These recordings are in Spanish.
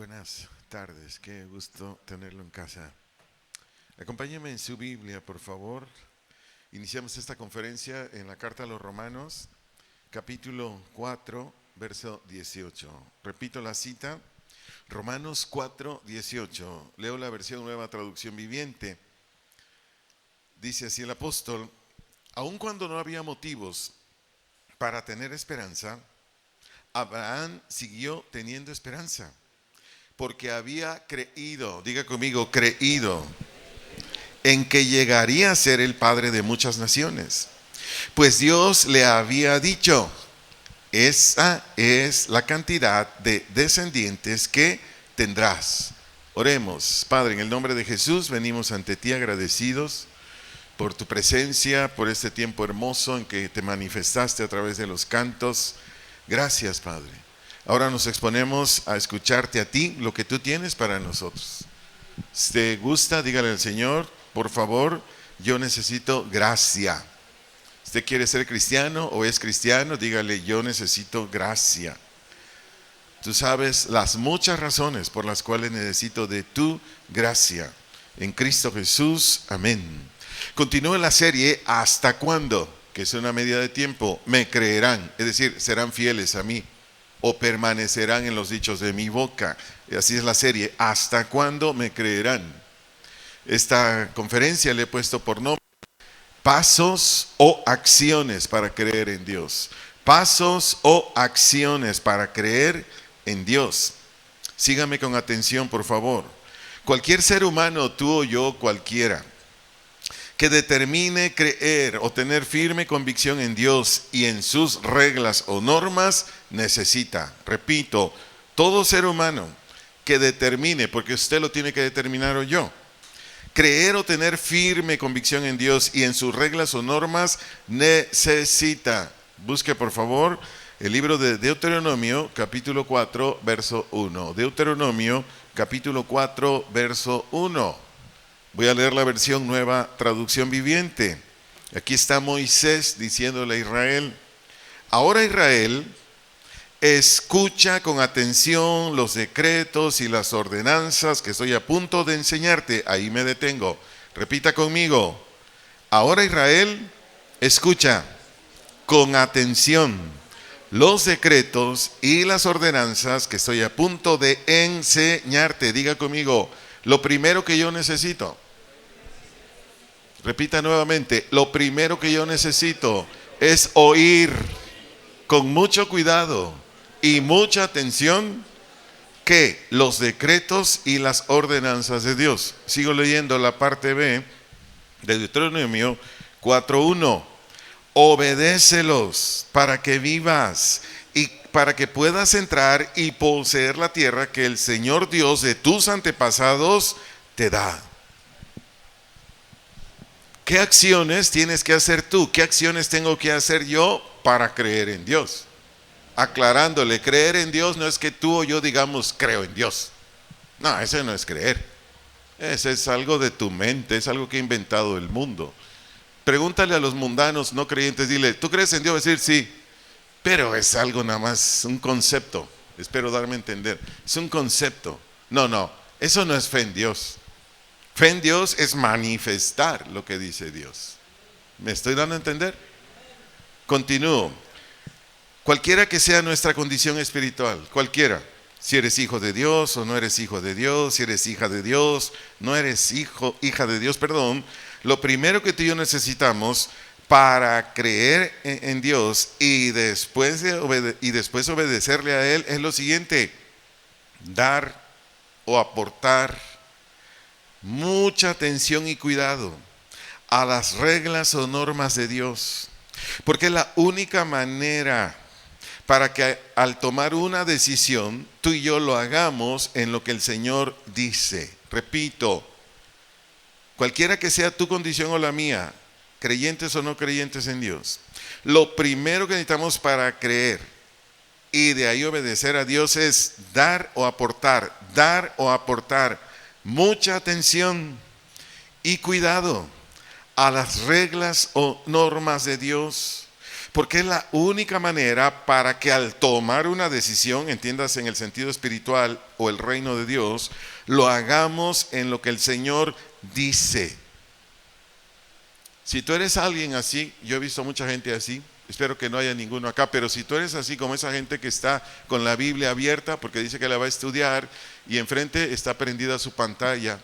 buenas tardes, qué gusto tenerlo en casa. Acompáñeme en su Biblia, por favor. Iniciamos esta conferencia en la carta a los Romanos, capítulo 4, verso 18. Repito la cita, Romanos 4, 18. Leo la versión Nueva Traducción Viviente. Dice así el apóstol: aun cuando no había motivos para tener esperanza, Abraham siguió teniendo esperanza, porque había creído, diga conmigo, creído, en que llegaría a ser el padre de muchas naciones. Pues Dios le había dicho: esa es la cantidad de descendientes que tendrás. Oremos. Padre, en el nombre de Jesús venimos ante ti agradecidos por tu presencia, por este tiempo hermoso en que te manifestaste a través de los cantos. Gracias, Padre. Ahora nos exponemos a escucharte a ti, lo que tú tienes para nosotros. Si te gusta, dígale al Señor: por favor, yo necesito gracia. Si usted quiere ser cristiano o es cristiano, dígale: yo necesito gracia. Tú sabes las muchas razones por las cuales necesito de tu gracia. En Cristo Jesús, amén. Continúa la serie ¿Hasta cuándo?, que es una medida de tiempo. Me creerán, es decir, serán fieles a mí, o permanecerán en los dichos de mi boca. Y así es la serie, ¿hasta cuándo me creerán? Esta conferencia le he puesto por nombre Pasos o acciones para creer en Dios. Pasos o acciones para creer en Dios. Sígame con atención, por favor. Cualquier ser humano, tú o yo, cualquiera, que determine creer o tener firme convicción en Dios y en sus reglas o normas, necesita, repito, todo ser humano que determine, porque usted lo tiene que determinar o yo, creer o tener firme convicción en Dios y en sus reglas o normas, necesita. Busque por favor el libro de Deuteronomio, capítulo 4, verso 1. Deuteronomio, capítulo 4, verso 1. Voy a leer la versión Nueva Traducción Viviente. Aquí está Moisés diciéndole a Israel: ahora Israel, escucha con atención los decretos y las ordenanzas que estoy a punto de enseñarte. Ahí me detengo. Repita conmigo. Ahora Israel, escucha con atención los decretos y las ordenanzas que estoy a punto de enseñarte. Diga conmigo, lo primero que yo necesito. Repita nuevamente, lo primero que yo necesito es oír con mucho cuidado y mucha atención que los decretos y las ordenanzas de Dios. Sigo leyendo la parte B de Deuteronomio 4:1. Obedécelos para que vivas y para que puedas entrar y poseer la tierra que el Señor Dios de tus antepasados te da. ¿Qué acciones tienes que hacer tú? ¿Qué acciones tengo que hacer yo para creer en Dios? Aclarándole, creer en Dios no es que tú o yo digamos creo en Dios. No, eso no es creer. Ese es algo de tu mente, es algo que ha inventado el mundo. Pregúntale a los mundanos no creyentes, dile, ¿tú crees en Dios? Va a decir sí, pero es algo nada más, un concepto. Espero darme a entender. Es un concepto. No, eso no es fe en Dios. Fe en Dios es manifestar lo que dice Dios. ¿Me estoy dando a entender? Continúo. Cualquiera que sea nuestra condición espiritual, cualquiera, si eres hijo de Dios o no eres hijo de Dios, si eres hija de Dios, no eres hija de Dios, lo primero que tú y yo necesitamos para creer en Dios y después obedecerle a Él es lo siguiente: dar o aportar mucha atención y cuidado a las reglas o normas de Dios, porque es la única manera para que al tomar una decisión tú y yo lo hagamos en lo que el Señor dice. Repito, cualquiera que sea tu condición o la mía, creyentes o no creyentes en Dios, lo primero que necesitamos para creer y de ahí obedecer a Dios es dar o aportar mucha atención y cuidado a las reglas o normas de Dios. Porque es la única manera para que al tomar una decisión, entiendas en el sentido espiritual o el reino de Dios, lo hagamos en lo que el Señor dice. Si tú eres alguien así, yo he visto mucha gente así, espero que no haya ninguno acá, pero si tú eres así como esa gente que está con la Biblia abierta porque dice que la va a estudiar y enfrente está prendida su pantalla.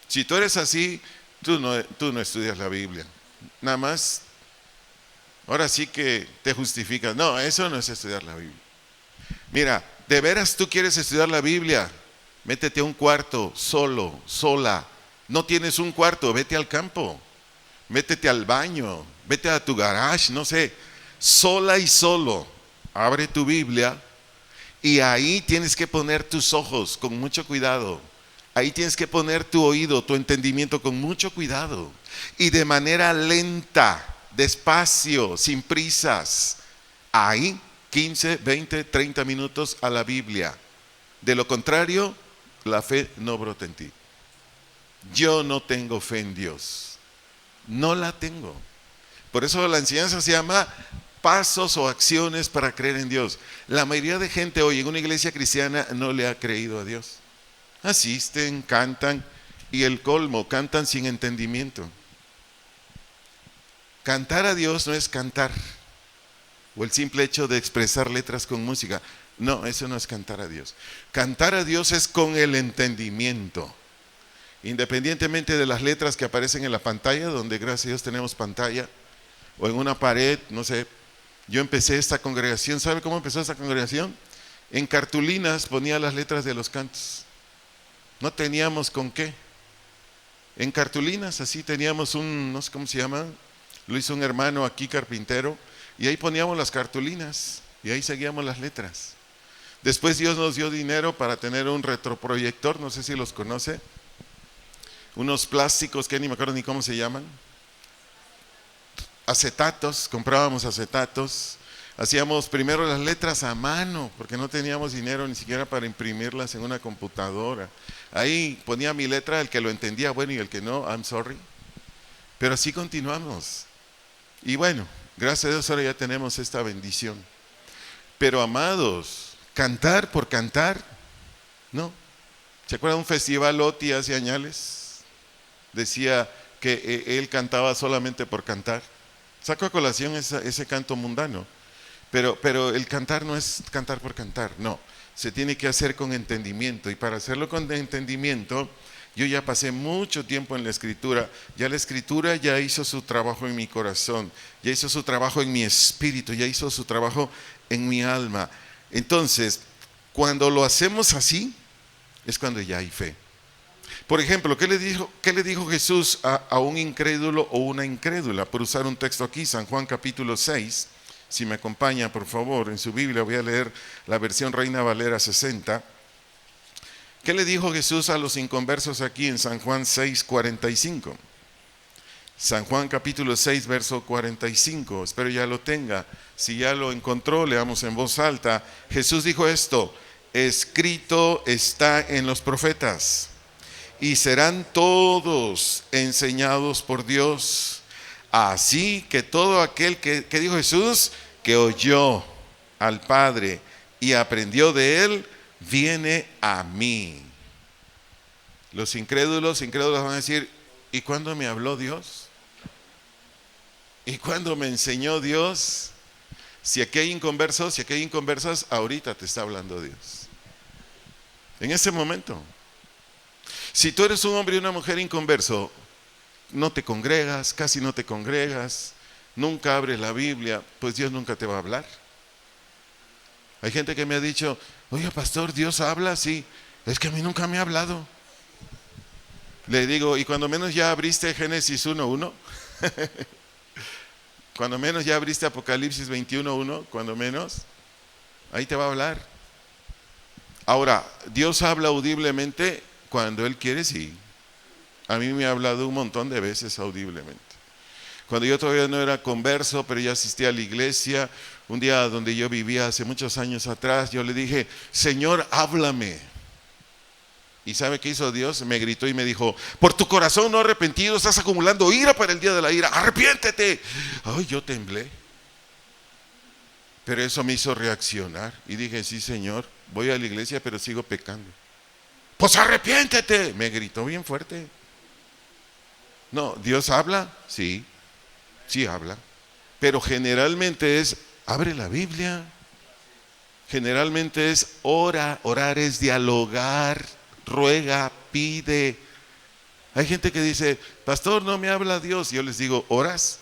Si tú eres así, tú no estudias la Biblia. Nada más, ahora sí que te justificas. No, eso no es estudiar la Biblia. Mira, ¿de veras tú quieres estudiar la Biblia? Métete a un cuarto, solo, sola. No tienes un cuarto, vete al campo. Métete al baño, vete a tu garage, no sé, sola y solo. Abre tu Biblia y ahí tienes que poner tus ojos con mucho cuidado. Ahí tienes que poner tu oído, tu entendimiento con mucho cuidado. Y de manera lenta, despacio, sin prisas. Ahí 15, 20, 30 minutos a la Biblia. De lo contrario, la fe no brota en ti. Yo no tengo fe en Dios. No la tengo. Por eso la enseñanza se llama pasos o acciones para creer en Dios. La mayoría de gente hoy en una iglesia cristiana no le ha creído a Dios. Asisten, cantan y el colmo, cantan sin entendimiento. Cantar a Dios no es cantar o el simple hecho de expresar letras con música. No, eso no es cantar a Dios. Cantar a Dios es con el entendimiento. Independientemente de las letras que aparecen en la pantalla, donde gracias a Dios tenemos pantalla, o en una pared, no sé. Yo empecé esta congregación, ¿sabe cómo empezó esta congregación? En cartulinas ponía las letras de los cantos. No teníamos con qué. En cartulinas, así teníamos no sé cómo se llama, lo hizo un hermano aquí carpintero, y ahí poníamos las cartulinas, y ahí seguíamos las letras. Después Dios nos dio dinero para tener un retroproyector, no sé si los conoce. Unos plásticos que ni me acuerdo ni cómo se llaman. Acetatos, comprábamos acetatos. Hacíamos primero las letras a mano, porque no teníamos dinero ni siquiera para imprimirlas en una computadora. Ahí ponía mi letra, el que lo entendía, bueno, y el que no, I'm sorry. Pero así continuamos. Y bueno, gracias a Dios ahora ya tenemos esta bendición. Pero amados, cantar por cantar, ¿no? ¿Se acuerdan de un festival OTI hace años? Decía que él cantaba solamente por cantar. Saco a colación ese canto mundano. Pero el cantar no es cantar por cantar, no. Se tiene que hacer con entendimiento. Y para hacerlo con entendimiento, yo ya pasé mucho tiempo en la Escritura. Ya la Escritura ya hizo su trabajo en mi corazón. Ya hizo su trabajo en mi espíritu. Ya hizo su trabajo en mi alma. Entonces, cuando lo hacemos así, es cuando ya hay fe. Por ejemplo, ¿qué le dijo Jesús a un incrédulo o una incrédula? Por usar un texto aquí, San Juan capítulo 6, si me acompaña por favor en su Biblia, voy a leer la versión Reina Valera 60. ¿Qué le dijo Jesús a los inconversos aquí en San Juan 6, 45? San Juan capítulo 6, verso 45, espero ya lo tenga. Si ya lo encontró, leamos en voz alta. Jesús dijo esto: escrito está en los profetas, y serán todos enseñados por Dios. Así que todo aquel que dijo Jesús, que oyó al Padre y aprendió de él, viene a mí. Los incrédulos van a decir: ¿y cuándo me habló Dios? ¿Y cuándo me enseñó Dios? Si aquí hay inconversas, ahorita te está hablando Dios. En ese momento. Si tú eres un hombre y una mujer inconverso, no te congregas, casi no te congregas, nunca abres la Biblia, pues Dios nunca te va a hablar. Hay gente que me ha dicho: oye pastor, ¿Dios habla? Sí, es que a mí nunca me ha hablado. Le digo: ¿y cuando menos ya abriste Génesis 1:1? Cuando menos ya abriste Apocalipsis 21:1, cuando menos, ahí te va a hablar. Ahora, Dios habla audiblemente cuando Él quiere, sí. A mí me ha hablado un montón de veces audiblemente. Cuando yo todavía no era converso, pero ya asistía a la iglesia, un día donde yo vivía hace muchos años atrás, yo le dije: Señor, háblame. ¿Y sabe qué hizo Dios? Me gritó y me dijo: por tu corazón no arrepentido estás acumulando ira para el día de la ira, arrepiéntete. Ay, yo temblé. Pero eso me hizo reaccionar y dije, sí, Señor, voy a la iglesia, pero sigo pecando. Pues arrepiéntete, me gritó bien fuerte. No, ¿Dios habla? Sí, sí habla. Pero generalmente es, abre la Biblia. Generalmente es ora, orar es dialogar, ruega, pide. Hay gente que dice, pastor, no me habla Dios. Y yo les digo, ¿oras?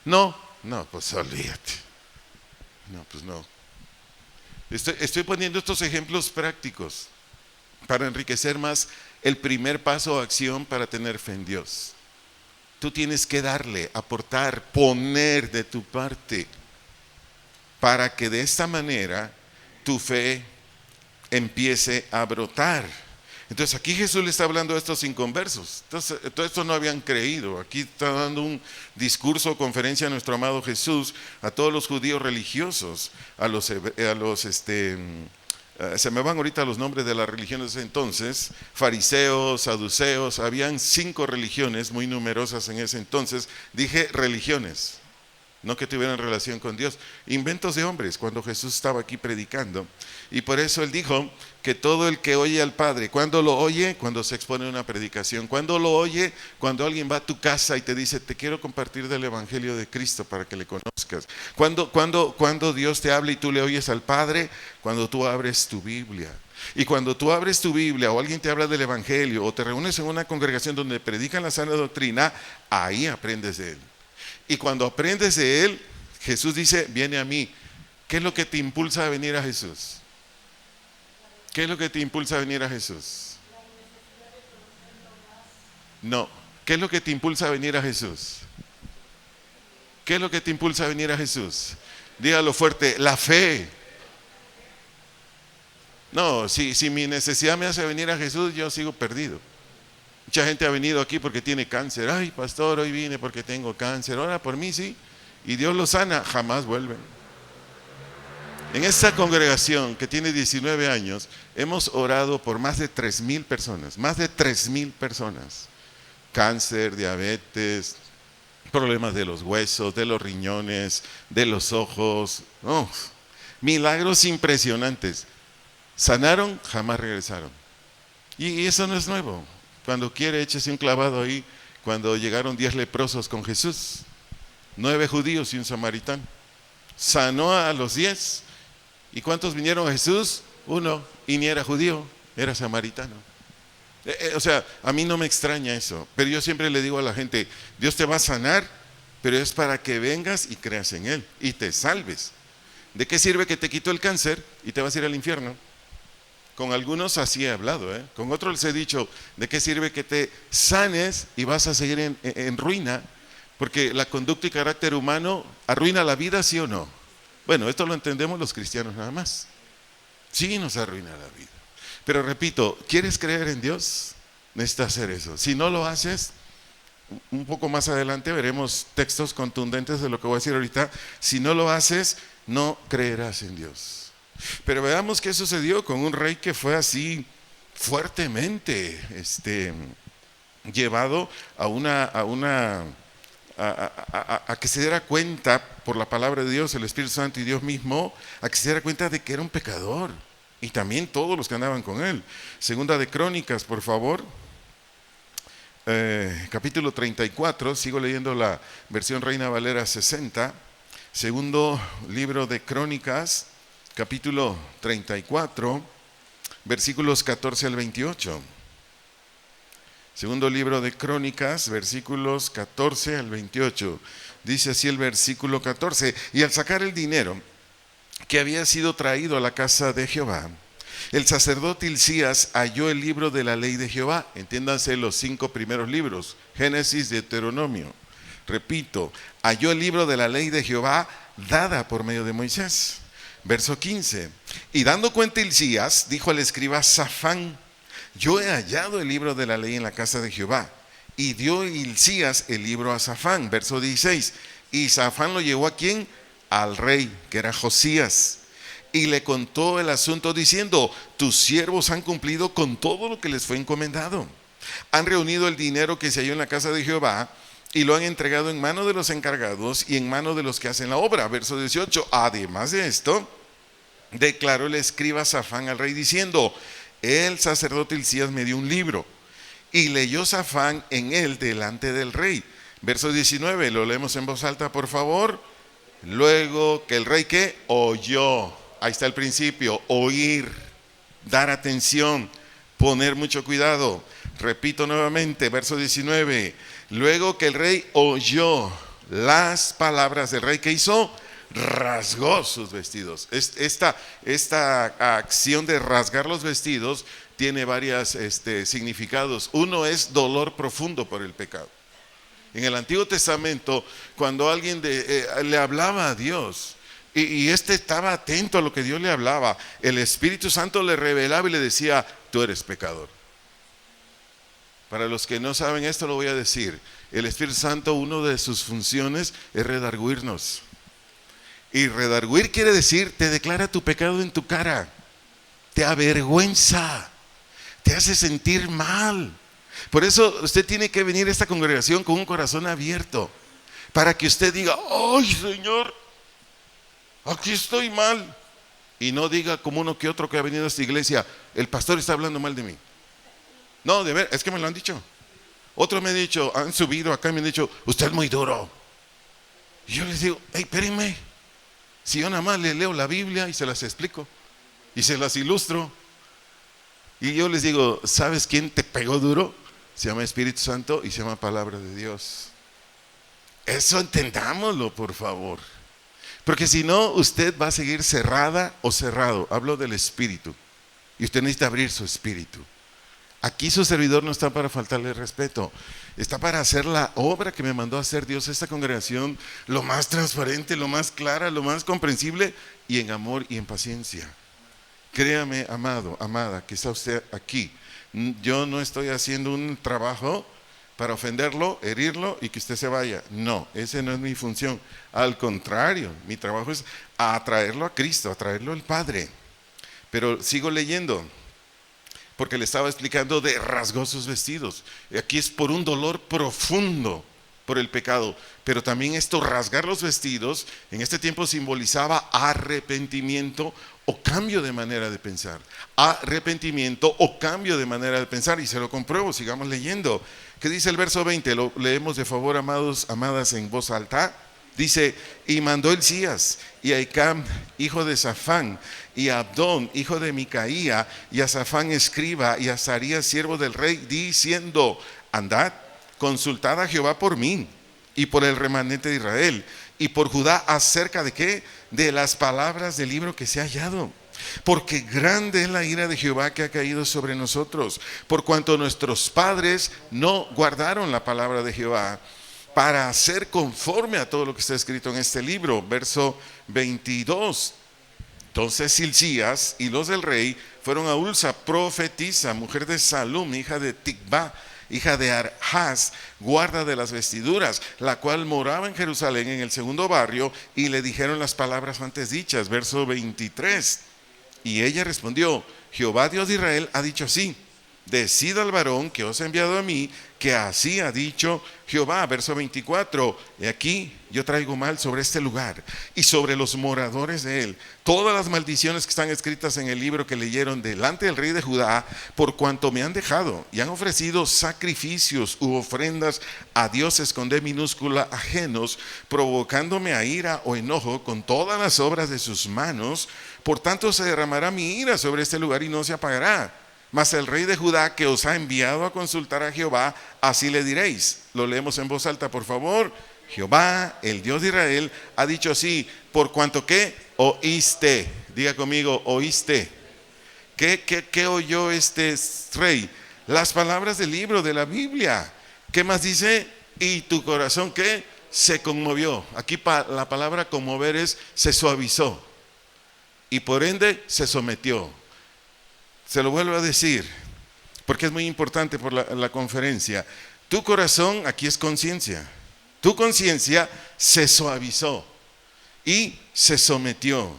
No, no, pues olvídate. No, pues no. Estoy poniendo estos ejemplos prácticos para enriquecer más el primer paso o acción para tener fe en Dios. Tú tienes que darle, aportar, poner de tu parte para que de esta manera tu fe empiece a brotar. Entonces aquí Jesús le está hablando a estos inconversos. Entonces, todo esto no habían creído. Aquí está dando un discurso o conferencia a nuestro amado Jesús, a todos los judíos religiosos, se me van ahorita los nombres de las religiones de ese entonces, fariseos, saduceos, habían 5 religiones muy numerosas en ese entonces. Dije religiones, no que tuvieran relación con Dios, inventos de hombres cuando Jesús estaba aquí predicando. Y por eso él dijo que todo el que oye al Padre, ¿cuándo lo oye? Cuando se expone una predicación. ¿Cuándo lo oye? Cuando alguien va a tu casa y te dice, te quiero compartir del Evangelio de Cristo para que le conozcas. ¿Cuándo Dios te habla y tú le oyes al Padre? Cuando tú abres tu Biblia. Y cuando tú abres tu Biblia o alguien te habla del Evangelio o te reúnes en una congregación donde predican la sana doctrina, ahí aprendes de él. Y cuando aprendes de él, Jesús dice, viene a mí. ¿Qué es lo que te impulsa a venir a Jesús? ¿Qué es lo que te impulsa a venir a Jesús? No. ¿Qué es lo que te impulsa a venir a Jesús? ¿Qué es lo que te impulsa a venir a Jesús? Dígalo fuerte, la fe. No, si mi necesidad me hace venir a Jesús, yo sigo perdido. Mucha gente ha venido aquí porque tiene cáncer. Ay, pastor, hoy vine porque tengo cáncer. Ora por mí, sí. Y Dios lo sana, jamás vuelven. En esta congregación que tiene 19 años, hemos orado por más de 3,000 personas. Más de 3,000 personas. Cáncer, diabetes, problemas de los huesos, de los riñones, de los ojos. Oh, milagros impresionantes. Sanaron, jamás regresaron. Y eso no es nuevo. Cuando quiere, échese un clavado ahí. Cuando llegaron 10 leprosos con Jesús, 9 judíos y un samaritano. Sanó a los 10. ¿Y cuántos vinieron a Jesús? 1. Y ni era judío, era samaritano. O sea, a mí no me extraña eso. Pero yo siempre le digo a la gente, Dios te va a sanar, pero es para que vengas y creas en Él y te salves. ¿De qué sirve que te quitó el cáncer y te vas a ir al infierno? Con algunos así he hablado, con otros les he dicho, ¿de qué sirve que te sanes y vas a seguir en ruina? Porque la conducta y carácter humano arruina la vida, ¿sí o no? Bueno, esto lo entendemos los cristianos nada más. Sí nos arruina la vida. Pero repito, ¿quieres creer en Dios? Necesitas hacer eso. Si no lo haces, un poco más adelante veremos textos contundentes de lo que voy a decir ahorita. Si no lo haces, no creerás en Dios. Pero veamos qué sucedió con un rey que fue así fuertemente llevado a que se diera cuenta por la palabra de Dios, el Espíritu Santo y Dios mismo, a que se diera cuenta de que era un pecador. Y también todos los que andaban con él. Segunda de Crónicas, por favor. Capítulo 34, sigo leyendo la versión Reina Valera 60. Segundo libro de Crónicas, capítulo 34, versículos 14 al 28. Segundo libro de Crónicas, versículos 14 al 28. Dice así el versículo 14: y al sacar el dinero que había sido traído a la casa de Jehová, el sacerdote Hilcías halló el libro de la ley de Jehová. Entiéndanse los 5 primeros libros: Génesis, Deuteronomio. Repito, halló el libro de la ley de Jehová dada por medio de Moisés. Verso 15: y dando cuenta Hilcías, dijo al escriba Safán: yo he hallado el libro de la ley en la casa de Jehová. Y dio Hilcías el libro a Safán. Verso 16: y Safán lo llevó ¿a quién? Al rey, que era Josías. Y le contó el asunto diciendo: tus siervos han cumplido con todo lo que les fue encomendado. Han reunido el dinero que se halló en la casa de Jehová y lo han entregado en mano de los encargados y en mano de los que hacen la obra. Verso 18, además de esto, declaró el escriba Safán al rey diciendo, el sacerdote Hilcías me dio un libro, y leyó Safán en él delante del rey. Verso 19, lo leemos en voz alta, por favor. Luego que el rey, ¿qué? Oyó. Ahí está el principio, oír, dar atención, poner mucho cuidado. Repito nuevamente, verso 19. Luego que el rey oyó las palabras del rey, ¿qué hizo? Rasgó sus vestidos. Esta acción de rasgar los vestidos tiene varios significados. Uno es dolor profundo por el pecado. En el Antiguo Testamento, cuando alguien le hablaba a Dios y estaba atento a lo que Dios le hablaba, el Espíritu Santo le revelaba y le decía, tú eres pecador. Para los que no saben esto lo voy a decir. El Espíritu Santo, una de sus funciones es redarguirnos. Y redarguir quiere decir, te declara tu pecado en tu cara, te avergüenza, te hace sentir mal. Por eso usted tiene que venir a esta congregación con un corazón abierto, para que usted diga, ay Señor, aquí estoy mal. Y no diga como uno que otro que ha venido a esta iglesia, el pastor está hablando mal de mí. No, de ver, es que me lo han dicho. Otros me han dicho, han subido acá y me han dicho, usted es muy duro. Y yo les digo, hey, espérenme. Si yo nada más le leo la Biblia y se las explico y se las ilustro. Y yo les digo, ¿sabes quién te pegó duro? Se llama Espíritu Santo y se llama Palabra de Dios. Eso entendámoslo, por favor. Porque si no, usted va a seguir cerrada o cerrado. Hablo del espíritu. Y usted necesita abrir su espíritu. Aquí su servidor no está para faltarle respeto. Está para hacer la obra que me mandó a hacer Dios, esta congregación, lo más transparente, lo más clara, lo más comprensible, y en amor y en paciencia. Créame, amado, amada, que está usted aquí. Yo no estoy haciendo un trabajo para ofenderlo, herirlo y que usted se vaya. No, esa no es mi función. Al contrario, mi trabajo es atraerlo a Cristo, atraerlo al Padre. Pero sigo leyendo, porque le estaba explicando de rasgó sus vestidos. Aquí es por un dolor profundo por el pecado, pero también esto, rasgar los vestidos, en este tiempo simbolizaba arrepentimiento o cambio de manera de pensar. Arrepentimiento o cambio de manera de pensar, y se lo compruebo, sigamos leyendo. ¿Qué dice el verso 20? Lo leemos de favor, amados, amadas, en voz alta. Dice, y mandó Hilcías, y a Ahicam, hijo de Safán, y a Abdón, hijo de Micaía, y a Safán escriba, y a Azarías, siervo del rey, diciendo, andad, consultad a Jehová por mí, y por el remanente de Israel, y por Judá, acerca de qué, de las palabras del libro que se ha hallado. Porque grande es la ira de Jehová que ha caído sobre nosotros, por cuanto nuestros padres no guardaron la palabra de Jehová, para hacer conforme a todo lo que está escrito en este libro. Verso 22. Entonces Hilcías y los del rey fueron a Ulsa, profetisa, mujer de Salum, hija de Tikba, hija de Arhaz, guarda de las vestiduras, la cual moraba en Jerusalén en el segundo barrio, y le dijeron las palabras antes dichas. Verso 23. Y ella respondió, Jehová Dios de Israel ha dicho así, decid al varón que os ha enviado a mí, que así ha dicho Jehová. Verso 24, y aquí yo traigo mal sobre este lugar y sobre los moradores de él, todas las maldiciones que están escritas en el libro que leyeron delante del rey de Judá, por cuanto me han dejado y han ofrecido sacrificios u ofrendas a dioses con D minúscula ajenos, provocándome a ira o enojo con todas las obras de sus manos. Por tanto se derramará mi ira sobre este lugar y no se apagará. Mas el rey de Judá, que os ha enviado a consultar a Jehová, así le diréis. Lo leemos en voz alta, por favor. Jehová, el Dios de Israel, ha dicho así, por cuanto que oíste. Diga conmigo, oíste. ¿Qué oyó este rey? Las palabras del libro de la Biblia. ¿Qué más dice? Y tu corazón, ¿qué? Se conmovió. Aquí la palabra conmover es se suavizó. Y por ende se sometió. Se lo vuelvo a decir, porque es muy importante por la conferencia. Tu corazón, aquí es conciencia. Tu conciencia se suavizó y se sometió.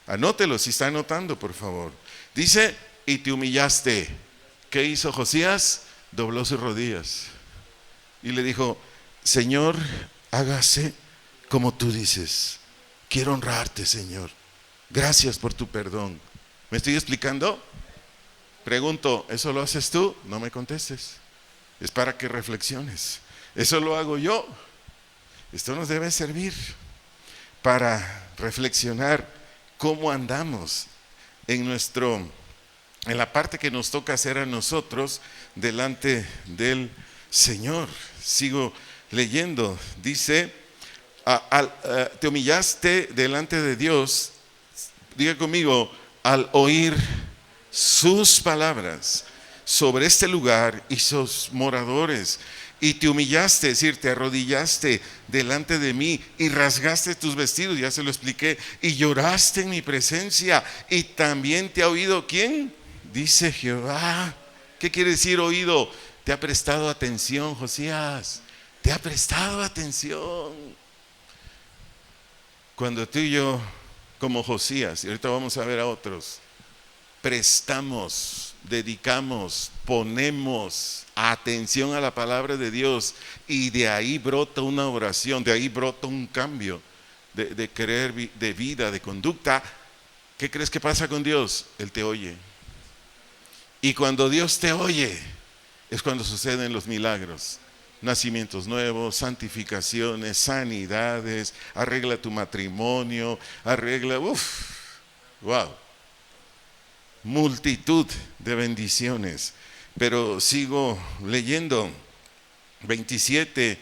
Anótelo si está anotando, por favor. Dice, y te humillaste. ¿Qué hizo Josías? Dobló sus rodillas y le dijo, Señor, hágase como tú dices. Quiero honrarte, Señor. Gracias por tu perdón. ¿Me estoy explicando? Pregunto, ¿eso lo haces tú? No me contestes. Es para que reflexiones. Eso lo hago yo. Esto nos debe servir para reflexionar cómo andamos en la parte que nos toca hacer a nosotros delante del Señor. Sigo leyendo. Dice, te humillaste delante de Dios. Diga conmigo, al oír sus palabras sobre este lugar y sus moradores, y te humillaste, es decir, te arrodillaste delante de mí y rasgaste tus vestidos, ya se lo expliqué, y lloraste en mi presencia, y también te ha oído, ¿quién? Dice Jehová. ¿Qué quiere decir oído? Te ha prestado atención, Josías, te ha prestado atención. Cuando tú y yo, como Josías, y ahorita vamos a ver a otros, prestamos, dedicamos, ponemos atención a la palabra de Dios, y de ahí brota una oración, de ahí brota un cambio de querer, de vida, de conducta. ¿Qué crees que pasa con Dios? Él te oye. Y cuando Dios te oye, es cuando suceden los milagros. Nacimientos nuevos, santificaciones, sanidades, arregla tu matrimonio, wow. Multitud de bendiciones. Pero sigo leyendo 28.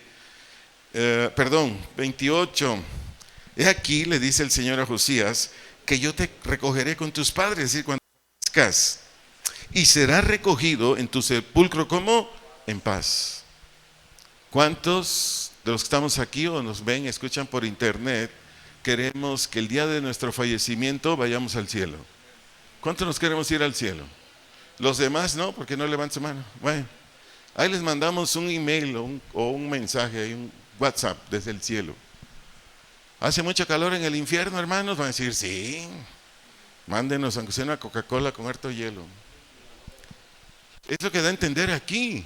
He aquí, le dice el Señor a Josías, que yo te recogeré con tus padres, es decir, cuando nazcas, y serás recogido en tu sepulcro como en paz. ¿Cuántos de los que estamos aquí o nos ven, escuchan por internet, queremos que el día de nuestro fallecimiento vayamos al cielo? ¿Cuántos nos queremos ir al cielo? Los demás no, porque no levantan su mano. Bueno, ahí les mandamos un email o un mensaje, un WhatsApp desde el cielo. ¿Hace mucho calor en el infierno, hermanos? Van a decir, sí, mándenos aunque sea una Coca-Cola con harto hielo. Es lo que da a entender aquí.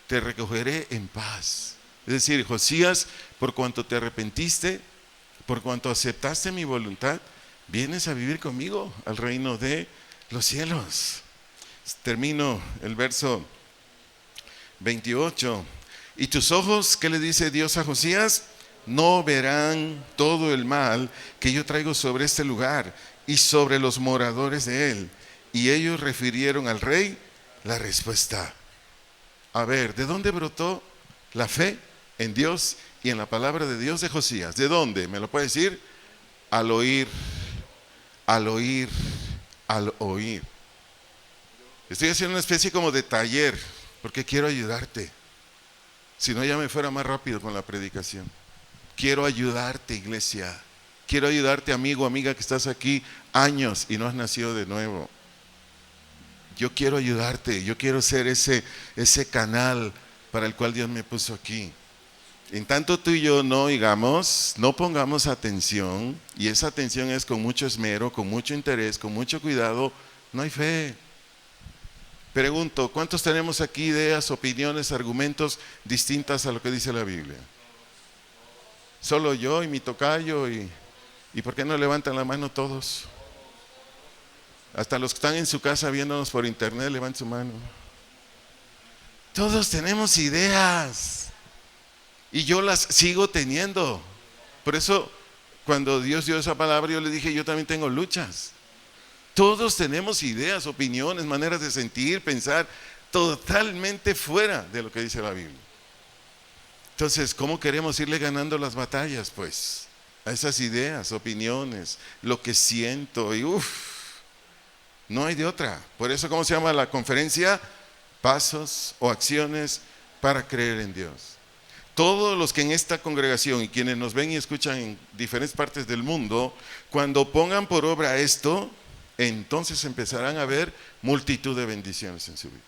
Te recogeré en paz. Es decir, Josías, por cuanto te arrepentiste, por cuanto aceptaste mi voluntad, vienes a vivir conmigo al reino de los cielos. Termino el verso 28. Y tus ojos, ¿qué le dice Dios a Josías? No verán todo el mal que yo traigo sobre este lugar y sobre los moradores de él. Y ellos refirieron al rey la respuesta. A ver, ¿de dónde brotó la fe en Dios y en la palabra de Dios de Josías? ¿De dónde? ¿Me lo puede decir? Al oír, al oír, al oír. Estoy haciendo una especie como de taller, porque quiero ayudarte. Si no, ya me fuera más rápido con la predicación. Quiero ayudarte, iglesia. Quiero ayudarte, amigo, amiga, que estás aquí años y no has nacido de nuevo. Yo quiero ayudarte, yo quiero ser ese canal para el cual Dios me puso aquí. En tanto tú y yo no oigamos, no pongamos atención, y esa atención es con mucho esmero, con mucho interés, con mucho cuidado, no hay fe. Pregunto, ¿cuántos tenemos aquí ideas, opiniones, argumentos distintas a lo que dice la Biblia? Solo yo y mi tocayo, ¿y por qué no levantan la mano todos? Hasta los que están en su casa viéndonos por internet, levanten su mano. Todos tenemos ideas y yo las sigo teniendo. Por eso, cuando Dios dio esa palabra, yo le dije, yo también tengo luchas. Todos tenemos ideas, opiniones, maneras de sentir, pensar, totalmente fuera de lo que dice la Biblia. Entonces, ¿cómo queremos irle ganando las batallas? Pues, a esas ideas, opiniones, lo que siento y no hay de otra. Por eso, ¿cómo se llama la conferencia? Pasos o acciones para creer en Dios. Todos los que en esta congregación y quienes nos ven y escuchan en diferentes partes del mundo, cuando pongan por obra esto, entonces empezarán a ver multitud de bendiciones en su vida.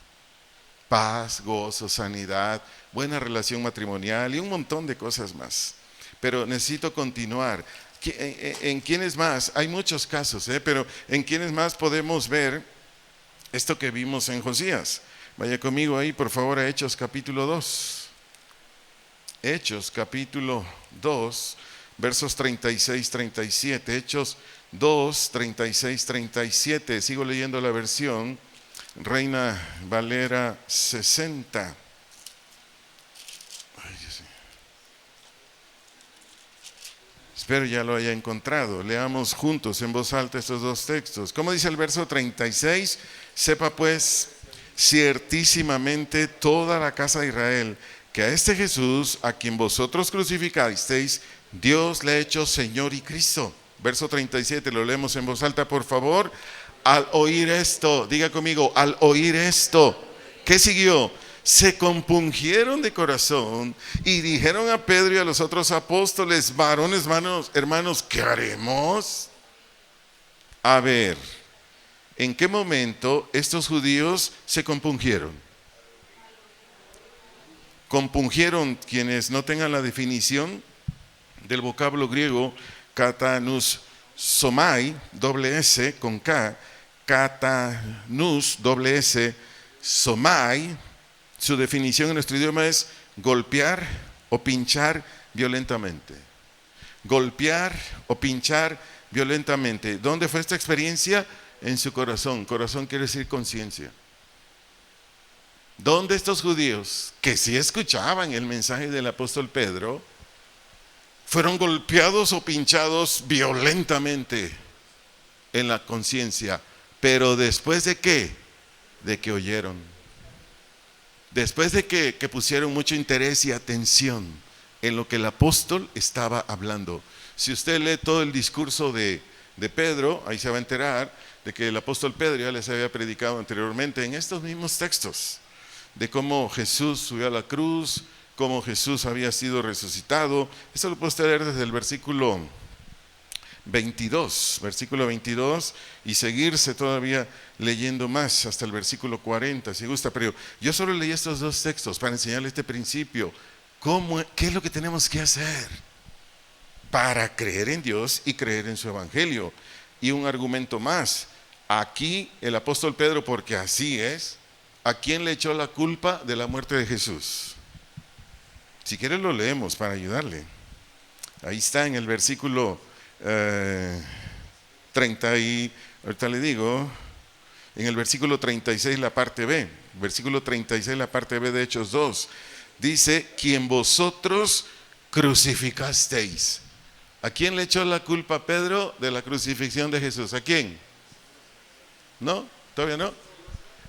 Paz, gozo, sanidad, buena relación matrimonial y un montón de cosas más. Pero necesito continuar. ¿En quiénes más? Hay muchos casos, pero ¿en quiénes más podemos ver esto que vimos en Josías? Vaya conmigo ahí, por favor, a Hechos capítulo 2. Hechos capítulo 2, versos 36-37. Hechos 2, 36-37. Sigo leyendo la versión Reina Valera 60. Ay, Dios mío. Espero ya lo haya encontrado. Leamos juntos en voz alta estos dos textos. ¿Cómo dice el verso 36? Sepa pues ciertísimamente toda la casa de Israel que a este Jesús, a quien vosotros crucificasteis, Dios le ha hecho Señor y Cristo. Verso 37, lo leemos en voz alta, por favor. Al oír esto, diga conmigo, al oír esto, ¿qué siguió? Se compungieron de corazón y dijeron a Pedro y a los otros apóstoles: varones, hermanos, ¿qué haremos? A ver, ¿en qué momento estos judíos se compungieron? Compungieron, quienes no tengan la definición del vocablo griego, katanus somai, doble S con K, katanus, doble S, somai, su definición en nuestro idioma es golpear o pinchar violentamente. Golpear o pinchar violentamente. ¿Dónde fue esta experiencia? En su corazón. Corazón quiere decir conciencia. ¿Dónde estos judíos, que sí escuchaban el mensaje del apóstol Pedro, fueron golpeados o pinchados violentamente en la conciencia? Pero después de qué? De que oyeron. Después de que pusieron mucho interés y atención en lo que el apóstol estaba hablando. Si usted lee todo el discurso de Pedro, ahí se va a enterar de que el apóstol Pedro ya les había predicado anteriormente en estos mismos textos, de cómo Jesús subió a la cruz, cómo Jesús había sido resucitado. Eso lo puede usted leer desde el versículo 22, y seguirse todavía leyendo más hasta el versículo 40 si gusta, pero yo solo leí estos dos textos para enseñarle este principio. ¿Qué es lo que tenemos que hacer para creer en Dios y creer en su evangelio? Y un argumento más, aquí el apóstol Pedro, porque así es, ¿a quién le echó la culpa de la muerte de Jesús? Si quiere lo leemos para ayudarle. Ahí está en el versículo 30 y ahorita le digo, en el versículo 36 la parte B, versículo 36 la parte B de Hechos 2, dice: quien vosotros crucificasteis. ¿A quién le echó la culpa Pedro de la crucifixión de Jesús? ¿A quién? ¿No? ¿Todavía no?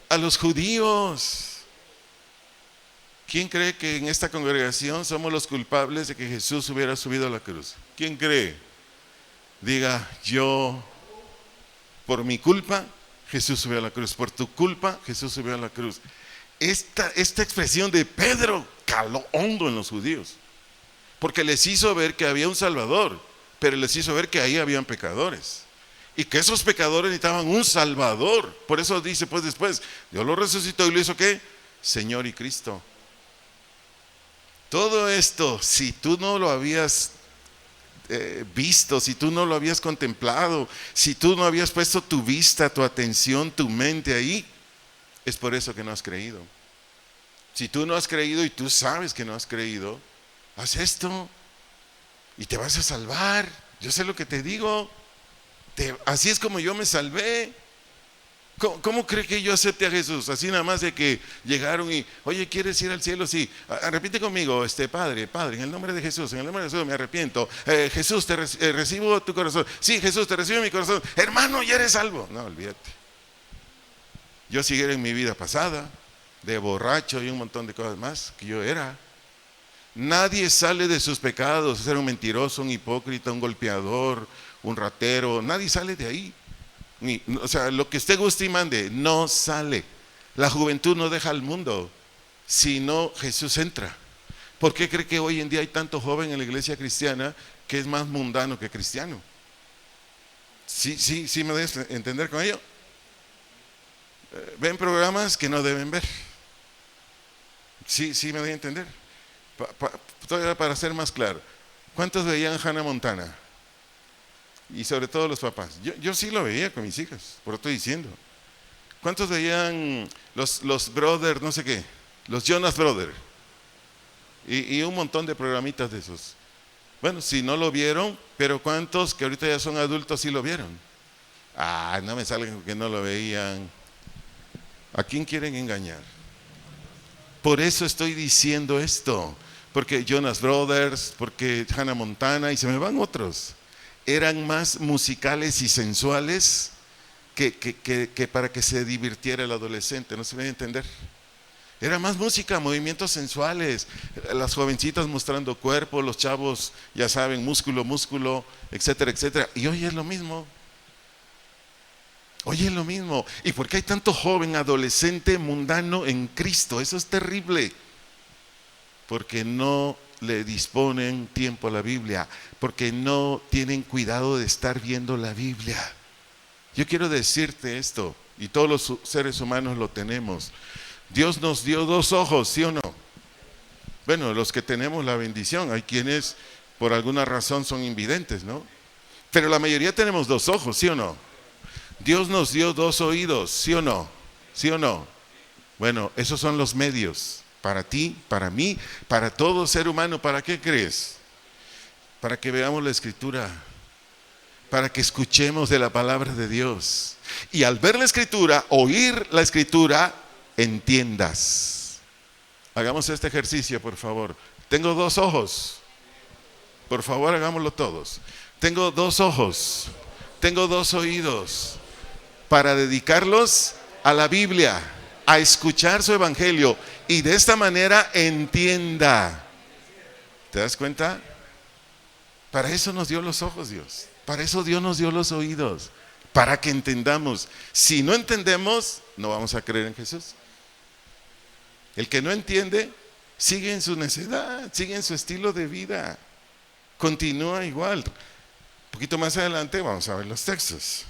A los judíos. ¿Quién cree que en esta congregación somos los culpables de que Jesús hubiera subido a la cruz? ¿Quién cree? Diga: yo, por mi culpa, Jesús subió a la cruz. Por tu culpa, Jesús subió a la cruz. Esta expresión de Pedro caló hondo en los judíos, porque les hizo ver que había un Salvador, pero les hizo ver que ahí habían pecadores, y que esos pecadores necesitaban un Salvador. Por eso dice pues después, Dios lo resucitó y lo hizo ¿qué? Señor y Cristo. Todo esto, si tú no lo habías visto, si tú no lo habías contemplado, si tú no habías puesto tu vista, tu atención, tu mente ahí, es por eso que no has creído. Si tú no has creído y tú sabes que no has creído, haz esto y te vas a salvar. Yo sé lo que te digo. Así es como yo me salvé. ¿Cómo cree que yo acepté a Jesús? Así nada más de que llegaron y, oye, ¿quieres ir al cielo? Sí. Repite conmigo, Padre, en el nombre de Jesús, en el nombre de Jesús me arrepiento. Jesús, te recibo tu corazón. Sí, Jesús, te recibo mi corazón. Hermano, ya eres salvo. No, olvídate. Yo siguiera en mi vida pasada, de borracho y un montón de cosas más que yo era. Nadie sale de sus pecados, ser un mentiroso, un hipócrita, un golpeador, un ratero. Nadie sale de ahí. O sea, lo que usted guste y mande, no sale. La juventud no deja al mundo, sino Jesús entra. ¿Por qué cree que hoy en día hay tanto joven en la iglesia cristiana que es más mundano que cristiano? Sí, me debes entender con ello. Ven programas que no deben ver. Sí, me debe entender. Todavía para ser más claro, ¿cuántos veían Hannah Montana? Y sobre todo los papás. Yo sí lo veía con mis hijas, por lo estoy diciendo. ¿Cuántos veían los Brothers, no sé qué? Los Jonas Brothers. y un montón de programitas de esos. Bueno, si no lo vieron, pero ¿cuántos que ahorita ya son adultos sí lo vieron? Ah, no me salgan que no lo veían. ¿A quién quieren engañar? Por eso estoy diciendo esto, porque Jonas Brothers, porque Hannah Montana y se me van otros, eran más musicales y sensuales que para que se divirtiera el adolescente, ¿no se me va a entender? Era más música, movimientos sensuales, las jovencitas mostrando cuerpo, los chavos, ya saben, músculo, músculo, etcétera, etcétera. Y hoy es lo mismo. Hoy es lo mismo. ¿Y por qué hay tanto joven, adolescente, mundano en Cristo? Eso es terrible. Porque no le disponen tiempo a la Biblia, porque no tienen cuidado de estar viendo la Biblia. Yo quiero decirte esto, y todos los seres humanos lo tenemos. Dios nos dio dos ojos, ¿sí o no? Bueno, los que tenemos la bendición, hay quienes por alguna razón son invidentes, ¿no? Pero la mayoría tenemos dos ojos, ¿sí o no? Dios nos dio dos oídos, ¿sí o no? ¿Sí o no? Bueno, esos son los medios, para ti, para mí, para todo ser humano. ¿Para qué crees? Para que veamos la Escritura, para que escuchemos de la palabra de Dios. Y al ver la Escritura, oír la Escritura, entiendas. Hagamos este ejercicio, por favor. Tengo dos ojos. Por favor, hagámoslo todos. Tengo dos ojos. Tengo dos oídos para dedicarlos a la Biblia, a escuchar su evangelio y de esta manera entienda. ¿Te das cuenta? Para eso nos dio los ojos Dios. Para eso Dios nos dio los oídos. Para que entendamos. Si no entendemos, no vamos a creer en Jesús. El que no entiende, sigue en su necedad, sigue en su estilo de vida. Continúa igual. Un poquito más adelante vamos a ver los textos.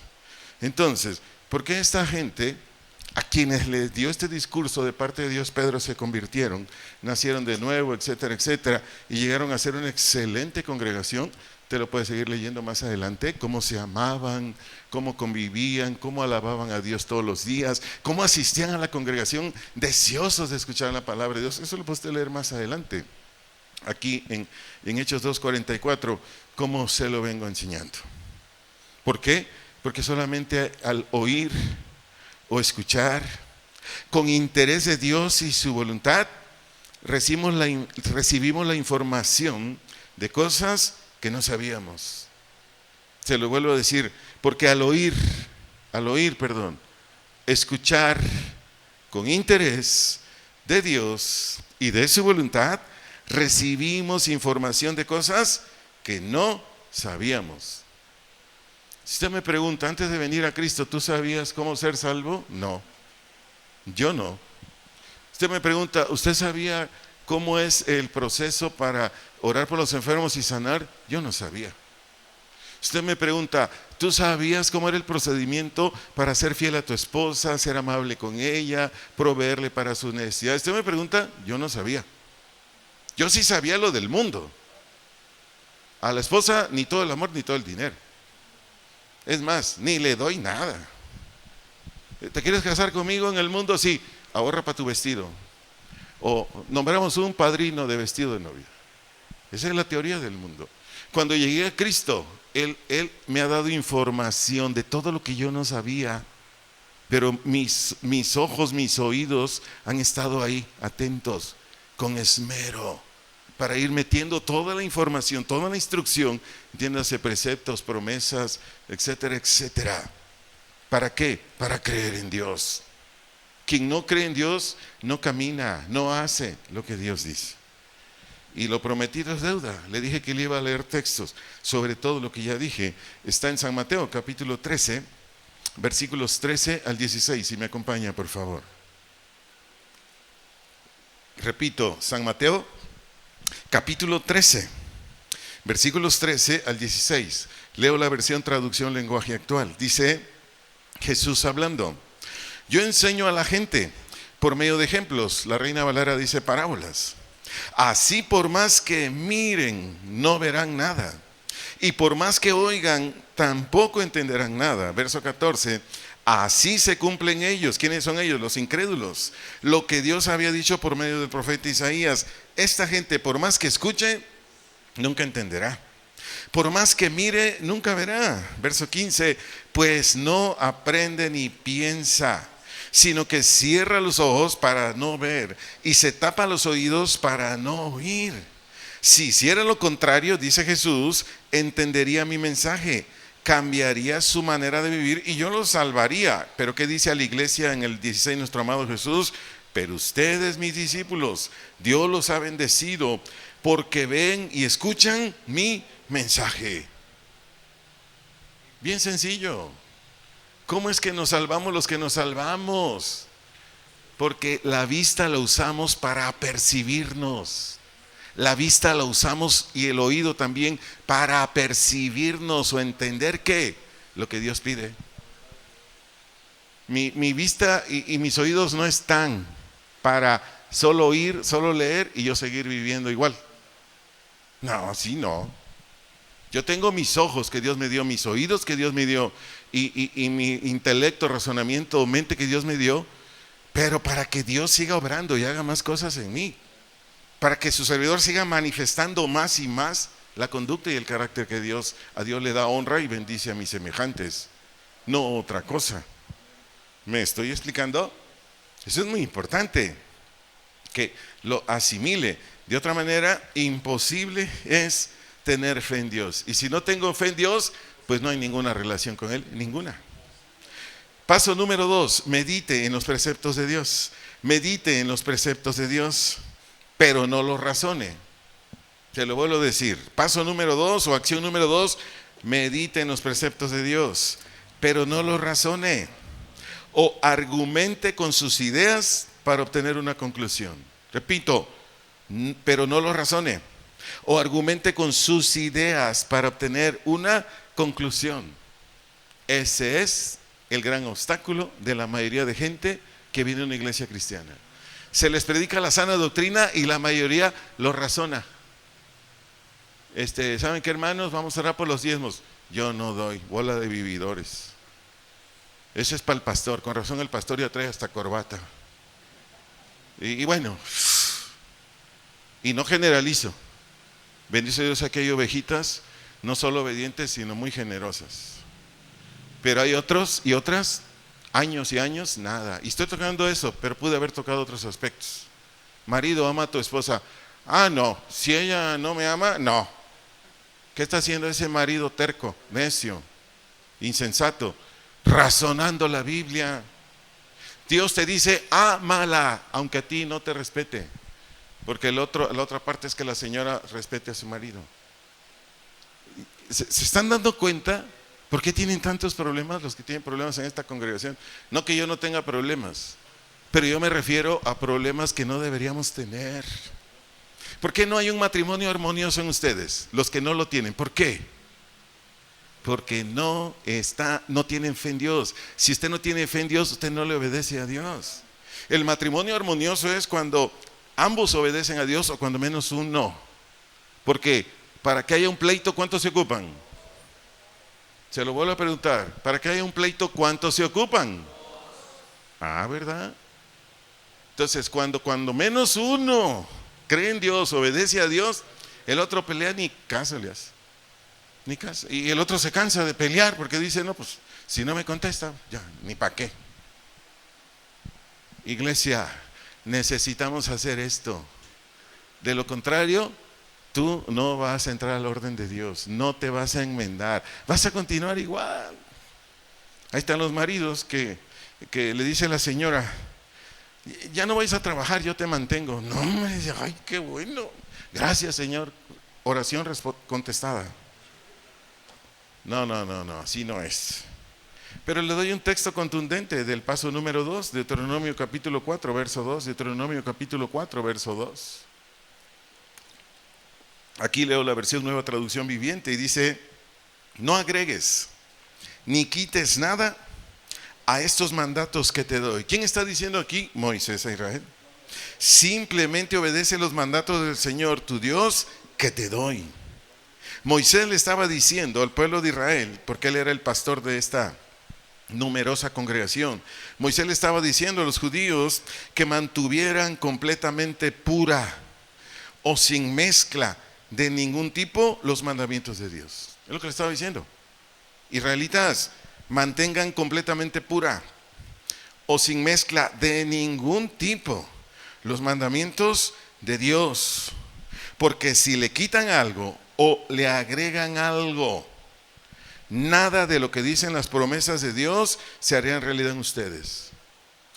Entonces, ¿por qué esta gente, a quienes les dio este discurso de parte de Dios, Pedro, se convirtieron, nacieron de nuevo, etcétera, etcétera, y llegaron a ser una excelente congregación? Te lo puedes seguir leyendo más adelante, cómo se amaban, cómo convivían, cómo alababan a Dios todos los días, cómo asistían a la congregación deseosos de escuchar la palabra de Dios. Eso lo puedes leer más adelante, aquí en Hechos 2:44, cómo se lo vengo enseñando. ¿Por qué? Porque solamente al oír o escuchar con interés de Dios y su voluntad, recibimos la información de cosas que no sabíamos. Se lo vuelvo a decir, porque al oír, escuchar con interés de Dios y de su voluntad, recibimos información de cosas que no sabíamos. Si usted me pregunta, antes de venir a Cristo, ¿tú sabías cómo ser salvo? No, yo no. Usted me pregunta, ¿usted sabía cómo es el proceso para orar por los enfermos y sanar? Yo no sabía. Usted me pregunta, ¿tú sabías cómo era el procedimiento para ser fiel a tu esposa, ser amable con ella, proveerle para sus necesidades? Usted me pregunta, yo no sabía. Yo sí sabía lo del mundo. A la esposa ni todo el amor ni todo el dinero. Es más, ni le doy nada. ¿Te quieres casar conmigo en el mundo? Sí, ahorra para tu vestido. O nombramos un padrino de vestido de novia. Esa es la teoría del mundo. Cuando llegué a Cristo, Él me ha dado información de todo lo que yo no sabía, pero mis ojos, mis oídos han estado ahí, atentos, con esmero, para ir metiendo toda la información, toda la instrucción, entiéndase, preceptos, promesas, etcétera, etcétera. ¿Para qué? Para creer en Dios. Quien no cree en Dios no camina, no hace lo que Dios dice. Y lo prometido es deuda. Le dije que le iba a leer textos sobre todo lo que ya dije. Está en San Mateo capítulo 13, versículos 13 al 16. Si me acompaña, por favor. Repito, San Mateo capítulo 13, versículos 13 al 16. Leo la versión traducción lenguaje actual. Dice Jesús hablando: yo enseño a la gente por medio de ejemplos. La Reina Valera dice parábolas. Así por más que miren, no verán nada. Y por más que oigan, tampoco entenderán nada. Verso 14. así se cumplen ellos. ¿Quiénes son ellos? Los incrédulos. Lo que Dios había dicho por medio del profeta Isaías. Esta gente, por más que escuche, nunca entenderá. Por más que mire, nunca verá. Verso 15, pues no aprende ni piensa, sino que cierra los ojos para no ver y se tapa los oídos para no oír. Si hiciera lo contrario, dice Jesús, entendería mi mensaje, cambiaría su manera de vivir y yo lo salvaría. Pero ¿qué dice a la iglesia en el 16 nuestro amado Jesús? Pero ustedes, mis discípulos, Dios los ha bendecido porque ven y escuchan mi mensaje. Bien sencillo. ¿Cómo es que nos salvamos los que nos salvamos? Porque la vista la usamos para percibirnos. La vista la usamos y el oído también para percibirnos o entender ¿qué? Lo que Dios pide. Mi vista y mis oídos no están para solo oír, solo leer y yo seguir viviendo igual. No, así no. Yo tengo mis ojos que Dios me dio, mis oídos que Dios me dio y mi intelecto, razonamiento, mente que Dios me dio, pero para que Dios siga obrando y haga más cosas en mí, para que su servidor siga manifestando más y más la conducta y el carácter que a Dios le da honra y bendice a mis semejantes, no otra cosa. ¿Me estoy explicando? Eso es muy importante, que lo asimile. De otra manera, imposible es tener fe en Dios. Y si no tengo fe en Dios, pues no hay ninguna relación con Él, ninguna. Paso número 2, medite en los preceptos de Dios. Medite en los preceptos de Dios, pero no los razone. Se lo vuelvo a decir. Paso número 2 o acción número 2, medite en los preceptos de Dios, pero no los razone. O argumente con sus ideas para obtener una conclusión. Repito, pero no los razone. O argumente con sus ideas para obtener una conclusión. Ese es el gran obstáculo de la mayoría de gente que viene a una iglesia cristiana. Se les predica la sana doctrina y la mayoría lo razona. ¿Saben qué, hermanos? Vamos a orar por los diezmos. Yo no doy, bola de vividores. Eso es para el pastor. Con razón el pastor ya trae hasta corbata. Y bueno, y no generalizo. Bendice Dios a que hay ovejitas, no solo obedientes, sino muy generosas. Pero hay otros y otras, años y años, nada. Y estoy tocando eso, pero pude haber tocado otros aspectos. Marido, ama a tu esposa. Ah, no, si ella no me ama, no. ¿Qué está haciendo ese marido terco, necio, insensato? Razonando la Biblia. Dios te dice, ámala, aunque a ti no te respete. Porque la otra parte es que la señora respete a su marido. ¿Se están dando cuenta por qué tienen tantos problemas los que tienen problemas en esta congregación? No que yo no tenga problemas, pero yo me refiero a problemas que no deberíamos tener. ¿Por qué no hay un matrimonio armonioso en ustedes? Los que no lo tienen. ¿Por qué? Porque no tienen fe en Dios. Si usted no tiene fe en Dios, usted no le obedece a Dios. El matrimonio armonioso es cuando ambos obedecen a Dios o cuando menos uno. Porque para que haya un pleito, ¿cuántos se ocupan? Se lo vuelvo a preguntar. Para que haya un pleito, ¿cuántos se ocupan? Ah, ¿verdad? Entonces, cuando menos uno cree en Dios, obedece a Dios, el otro pelea, ni caso le hace. Ni caso. Y el otro se cansa de pelear porque dice, no, pues si no me contesta, ya, ni para qué. Iglesia, necesitamos hacer esto. De lo contrario, tú no vas a entrar al orden de Dios, no te vas a enmendar, vas a continuar igual. Ahí están los maridos que le dice a la señora, ya no vais a trabajar, yo te mantengo. No, me dice, ay, qué bueno, gracias Señor, oración contestada. No, así no es. Pero le doy un texto contundente del paso número 2, Deuteronomio capítulo 4, verso 2, Deuteronomio capítulo 4, verso 2. Aquí leo la versión Nueva Traducción Viviente y dice, no agregues ni quites nada a estos mandatos que te doy. ¿Quién está diciendo aquí? Moisés a Israel. Simplemente obedece los mandatos del Señor, tu Dios, que te doy. Moisés le estaba diciendo al pueblo de Israel, porque él era el pastor de esta numerosa congregación. Moisés le estaba diciendo a los judíos que mantuvieran completamente pura o sin mezcla de ningún tipo los mandamientos de Dios. Es lo que le estaba diciendo. Israelitas, mantengan completamente pura o sin mezcla de ningún tipo los mandamientos de Dios. Porque si le quitan algo o le agregan algo, nada de lo que dicen las promesas de Dios se hará en realidad en ustedes.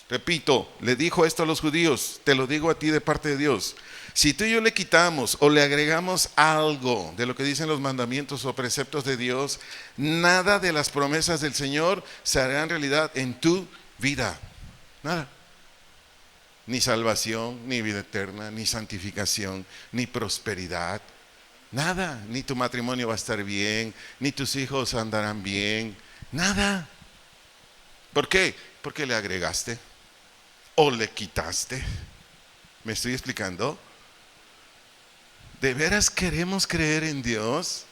Repito, le dijo esto a los judíos, te lo digo a ti de parte de Dios. Si tú y yo le quitamos o le agregamos algo de lo que dicen los mandamientos o preceptos de Dios, nada de las promesas del Señor se hará en realidad en tu vida. Nada. Ni salvación, ni vida eterna, ni santificación, ni prosperidad. Nada. Ni tu matrimonio va a estar bien, ni tus hijos andarán bien. Nada. ¿Por qué? Porque le agregaste o le quitaste. ¿Me estoy explicando? ¿De veras queremos creer en Dios?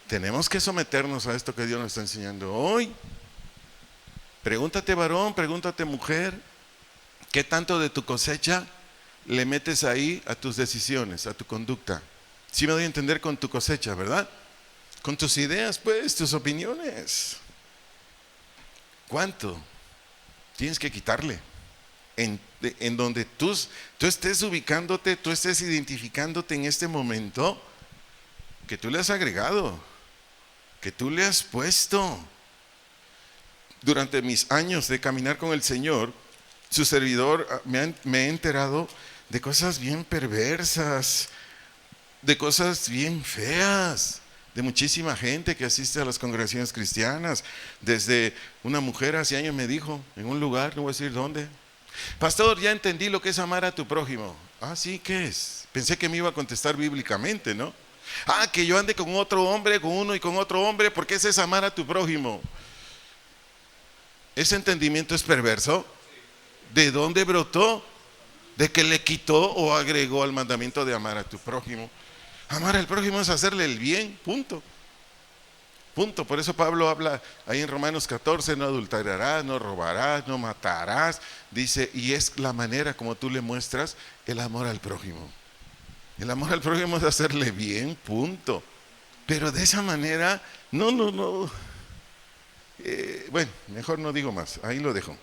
Tenemos que someternos a esto que Dios nos está enseñando hoy. Pregúntate, varón, pregúntate, mujer, ¿qué tanto de tu cosecha le metes ahí a tus decisiones, a tu conducta? Sí me doy a entender, con tu cosecha, ¿verdad? Con tus ideas, pues, tus opiniones. ¿Cuánto tienes que quitarle? En donde tú estés ubicándote, tú estés identificándote en este momento, que tú le has agregado, que tú le has puesto. Durante mis años de caminar con el Señor, su servidor me he enterado de cosas bien perversas, de cosas bien feas, de muchísima gente que asiste a las congregaciones cristianas. Desde una mujer hace años me dijo, en un lugar, no voy a decir dónde: pastor, ya entendí lo que es amar a tu prójimo. Ah, sí, ¿qué es? Pensé que me iba a contestar bíblicamente, ¿no? Ah, que yo ande con otro hombre, con uno y con otro hombre, porque ese es amar a tu prójimo. ¿Ese entendimiento es perverso? ¿De dónde brotó? De que le quitó o agregó al mandamiento de amar a tu prójimo. Amar al prójimo es hacerle el bien, punto. Punto. Por eso Pablo habla ahí en Romanos 14, no adulterarás, no robarás, no matarás. Dice, y es la manera como tú le muestras el amor al prójimo. El amor al prójimo es hacerle bien, punto. Pero de esa manera, no. Bueno, mejor no digo más, ahí lo dejo.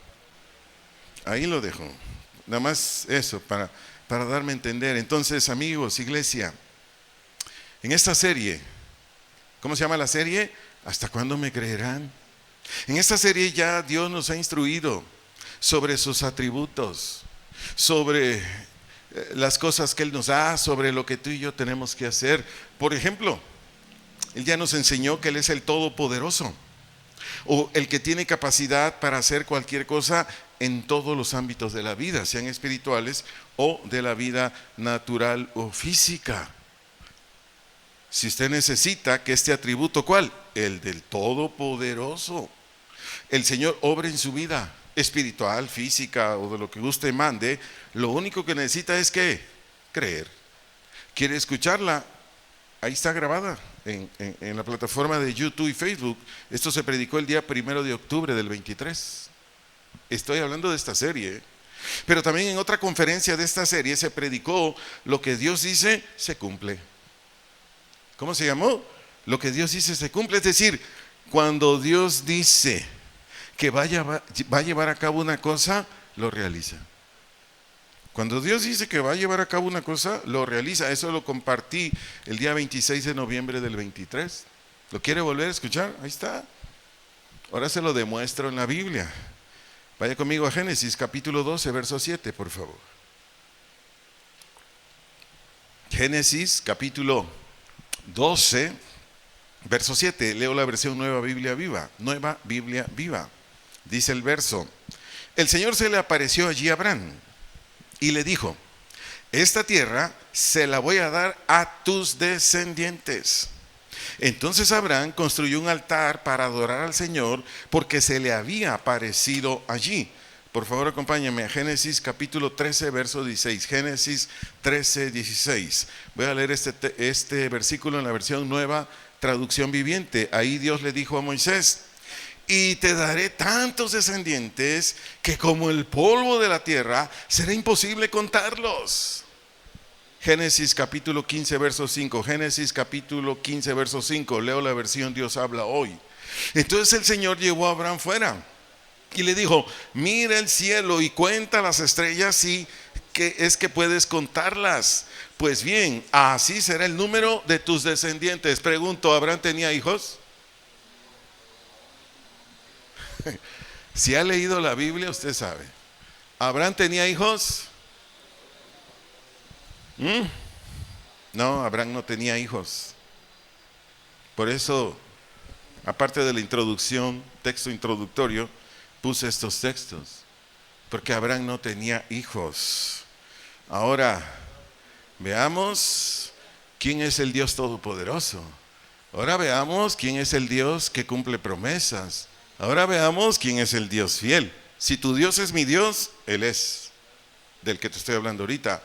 Nada más eso, para darme a entender. Entonces, amigos, iglesia, en esta serie, ¿cómo se llama la serie? ¿Hasta cuándo me creerán? En esta serie ya Dios nos ha instruido sobre sus atributos, sobre las cosas que Él nos da, sobre lo que tú y yo tenemos que hacer. Por ejemplo, Él ya nos enseñó que Él es el Todopoderoso, o el que tiene capacidad para hacer cualquier cosa en todos los ámbitos de la vida, sean espirituales o de la vida natural o física. Si usted necesita que este atributo, ¿cuál? El del Todopoderoso, el Señor obre en su vida espiritual, física o de lo que usted mande, lo único que necesita es que creer. ¿Quiere escucharla? Ahí está grabada en la plataforma de YouTube y Facebook. Esto se predicó el día 1 de octubre del 23. Estoy hablando de esta serie. Pero también en otra conferencia de esta serie se predicó: lo que Dios dice se cumple. ¿Cómo se llamó? Lo que Dios dice se cumple. Es decir, cuando Dios dice que va a llevar a cabo una cosa, lo realiza. Cuando Dios dice que va a llevar a cabo una cosa, lo realiza. Eso lo compartí el día 26 de noviembre del 23. ¿Lo quiere volver a escuchar? Ahí está. Ahora se lo demuestro en la Biblia. Vaya conmigo a Génesis capítulo 12, verso 7, por favor. Génesis capítulo 12, verso 7. Leo la versión Nueva Biblia Viva. Nueva Biblia Viva. Dice el verso: el Señor se le apareció allí a Abraham y le dijo: esta tierra se la voy a dar a tus descendientes. Entonces Abraham construyó un altar para adorar al Señor, porque se le había aparecido allí. Por favor, acompáñame a Génesis capítulo 13, verso 16. Génesis 13, 16. Voy a leer este versículo en la versión Nueva Traducción Viviente. Ahí Dios le dijo a Moisés: y te daré tantos descendientes que como el polvo de la tierra será imposible contarlos. Génesis capítulo 15 verso 5. Génesis capítulo 15 verso 5. Leo la versión Dios habla hoy. Entonces el Señor llevó a Abraham fuera y le dijo: mira el cielo y cuenta las estrellas, y que es que puedes contarlas. Pues bien, así será el número de tus descendientes. Pregunto, ¿Abraham tenía hijos? Si ha leído la Biblia, usted sabe. ¿Abraham tenía hijos? No, Abraham no tenía hijos. Por eso, aparte de la introducción, texto introductorio, puse estos textos, porque Abraham no tenía hijos. Ahora, veamos quién es el Dios Todopoderoso. Ahora veamos quién es el Dios que cumple promesas. Ahora veamos quién es el Dios fiel. Si tu Dios es mi Dios, Él es, del que te estoy hablando ahorita.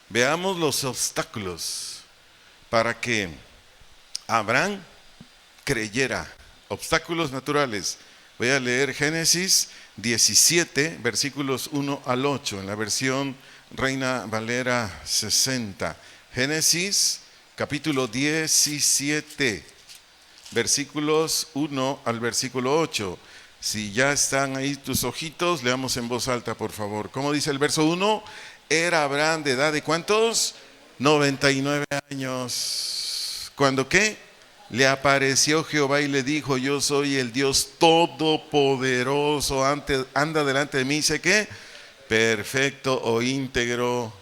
Veamos los obstáculos para que Abraham creyera. Obstáculos naturales. Voy a leer Génesis 17, versículos 1 al 8, en la versión Reina Valera 60. Génesis capítulo 17, versículos 1 al versículo 8. Si ya están ahí tus ojitos, leamos en voz alta, por favor. ¿Cómo dice el verso 1? Era Abraham de edad de ¿cuántos? 99 años. ¿Cuándo qué? Le apareció Jehová y le dijo: yo soy el Dios Todopoderoso, anda delante de mí, sé que perfecto o íntegro.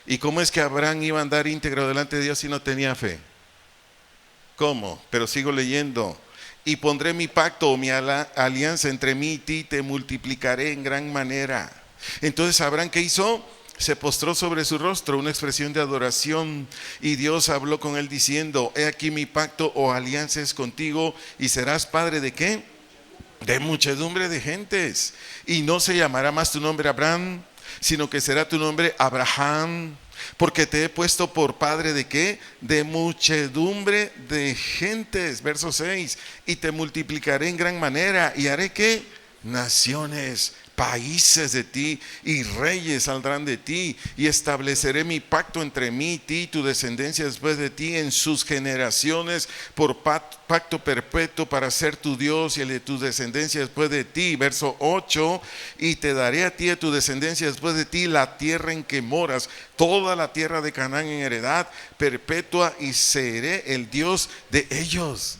¿Y cómo es que Abraham iba a andar íntegro delante de Dios si no tenía fe? ¿Cómo? Pero sigo leyendo. Y pondré mi pacto o mi alianza entre mí y ti, te multiplicaré en gran manera. Entonces Abraham, ¿qué hizo? Se postró sobre su rostro, una expresión de adoración, y Dios habló con él diciendo: he aquí mi pacto o alianza es contigo, y serás padre ¿de qué? De muchedumbre de gentes, y no se llamará más tu nombre Abraham, sino que será tu nombre Abraham, porque te he puesto por padre ¿de qué? De muchedumbre de gentes. Verso 6, y te multiplicaré en gran manera, y haré ¿qué? Naciones, países de ti, y reyes saldrán de ti, y estableceré mi pacto entre mí y ti y tu descendencia después de ti en sus generaciones por pacto perpetuo para ser tu Dios y el de tu descendencia después de ti. Verso 8, y te daré a ti y a tu descendencia después de ti la tierra en que moras, toda la tierra de Canaán en heredad perpetua, y seré el Dios de ellos.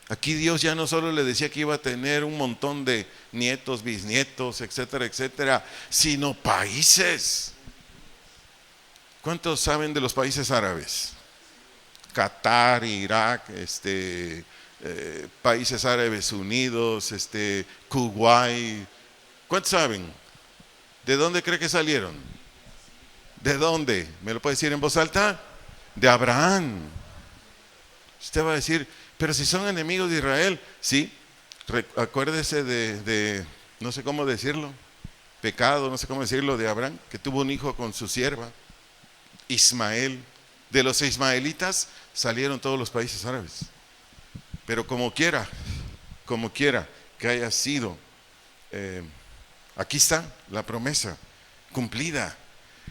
Aquí Dios ya no solo le decía que iba a tener un montón de nietos, bisnietos, etcétera, etcétera, sino países. ¿Cuántos saben de los países árabes? Qatar, Irak, países árabes unidos, Kuwait. ¿Cuántos saben? ¿De dónde cree que salieron? ¿De dónde? ¿Me lo puede decir en voz alta? De Abraham. Usted va a decir: pero si son enemigos de Israel. Sí, acuérdese de no sé cómo decirlo, pecado, no sé cómo decirlo, de Abraham, que tuvo un hijo con su sierva, Ismael. De los ismaelitas salieron todos los países árabes. Pero como quiera que haya sido, aquí está la promesa cumplida.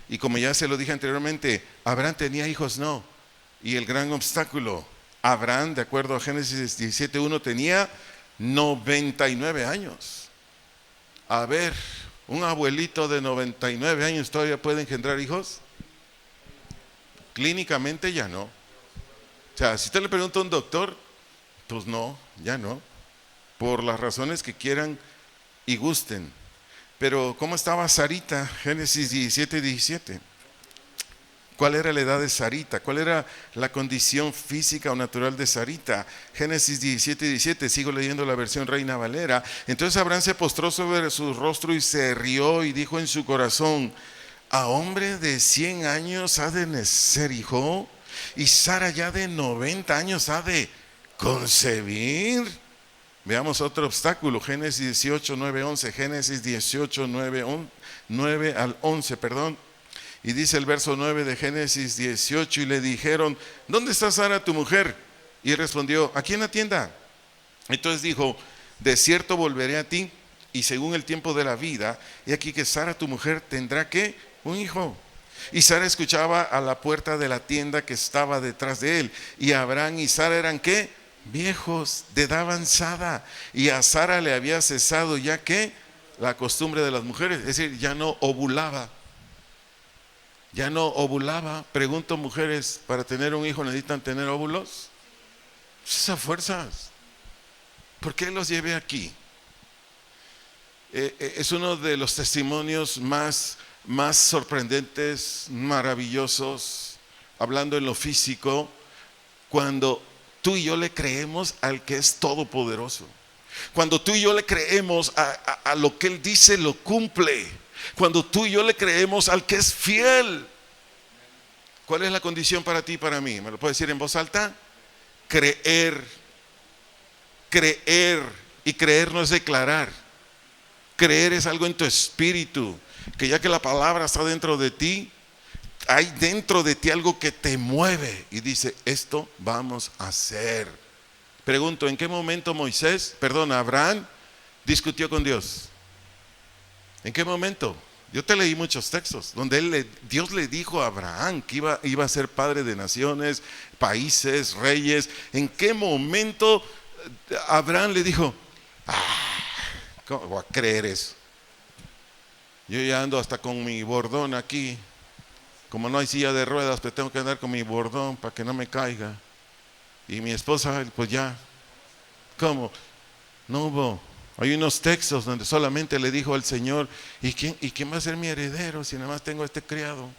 Y como ya se lo dije anteriormente, Abraham tenía hijos, no. Y el gran obstáculo: Abraham, de acuerdo a Génesis 17:1, tenía 99 años. A ver, ¿un abuelito de 99 años todavía puede engendrar hijos? Clínicamente ya no. O sea, si usted le pregunta a un doctor, pues no, ya no. Por las razones que quieran y gusten. Pero ¿cómo estaba Sarita? Génesis 17:17. ¿Cuál era la edad de Sarita? ¿Cuál era la condición física o natural de Sarita? Génesis 17:17, sigo leyendo la versión Reina Valera. Entonces Abraham se postró sobre su rostro y se rió y dijo en su corazón: ¿a hombre de 100 años ha de nacer hijo? ¿Y Sara ya de 90 años ha de concebir? Veamos otro obstáculo, Génesis 18:9-11, Génesis 18:9 al 11, perdón. Y dice el verso 9 de Génesis 18: y le dijeron: ¿dónde está Sara tu mujer? Y respondió: aquí en la tienda. Entonces dijo: de cierto volveré a ti, y según el tiempo de la vida, he aquí que Sara tu mujer tendrá ¿qué? Un hijo. Y Sara escuchaba a la puerta de la tienda que estaba detrás de él. Y Abraham y Sara eran ¿qué? Viejos, de edad avanzada. Y a Sara le había cesado ya ¿qué? La costumbre de las mujeres, es decir, ya no ovulaba. Ya no ovulaba. Pregunto, mujeres, ¿para tener un hijo necesitan tener óvulos? Esas fuerzas. ¿Por qué los llevé aquí? Es uno de los testimonios más sorprendentes, maravillosos, hablando en lo físico, cuando tú y yo le creemos al que es todopoderoso. Cuando tú y yo le creemos a lo que Él dice, lo cumple. Cuando tú y yo le creemos al que es fiel. ¿Cuál es la condición para ti y para mí? ¿Me lo puedes decir en voz alta? Creer. Creer. Y creer no es declarar. Creer es algo en tu espíritu, que ya que la palabra está dentro de ti, hay dentro de ti algo que te mueve y dice, esto vamos a hacer. Pregunto, ¿en qué momento Abraham discutió con Dios? ¿En qué momento? Yo te leí muchos textos donde Dios le dijo a Abraham que iba a ser padre de naciones, países, reyes. ¿En qué momento Abraham le dijo, ¿cómo voy a creer eso? Yo ya ando hasta con mi bordón aquí. Como no hay silla de ruedas, pues tengo que andar con mi bordón para que no me caiga. Y mi esposa, pues ya. ¿Cómo? No hubo. Hay unos textos donde solamente le dijo al Señor, ¿y quién va a ser mi heredero si nada más tengo a este criado?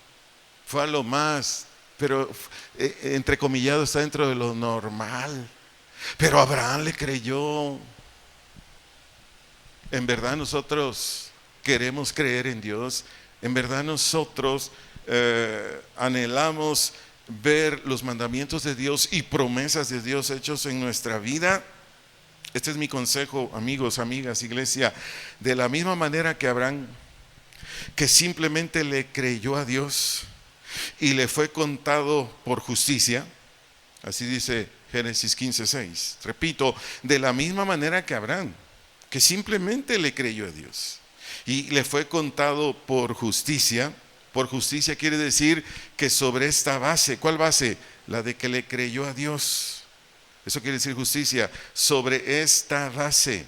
Fue a lo más, pero entrecomillado está dentro de lo normal. Pero Abraham le creyó. En verdad nosotros queremos creer en Dios. En verdad nosotros anhelamos ver los mandamientos de Dios y promesas de Dios hechos en nuestra vida. Este es mi consejo, amigos, amigas, iglesia. De la misma manera que Abraham, que simplemente le creyó a Dios y le fue contado por justicia. Así dice Génesis 15:6. Repito, de la misma manera que Abraham, que simplemente le creyó a Dios y le fue contado por justicia. Por justicia quiere decir que sobre esta base, ¿cuál base? La de que le creyó a Dios. Eso quiere decir justicia. Sobre esta base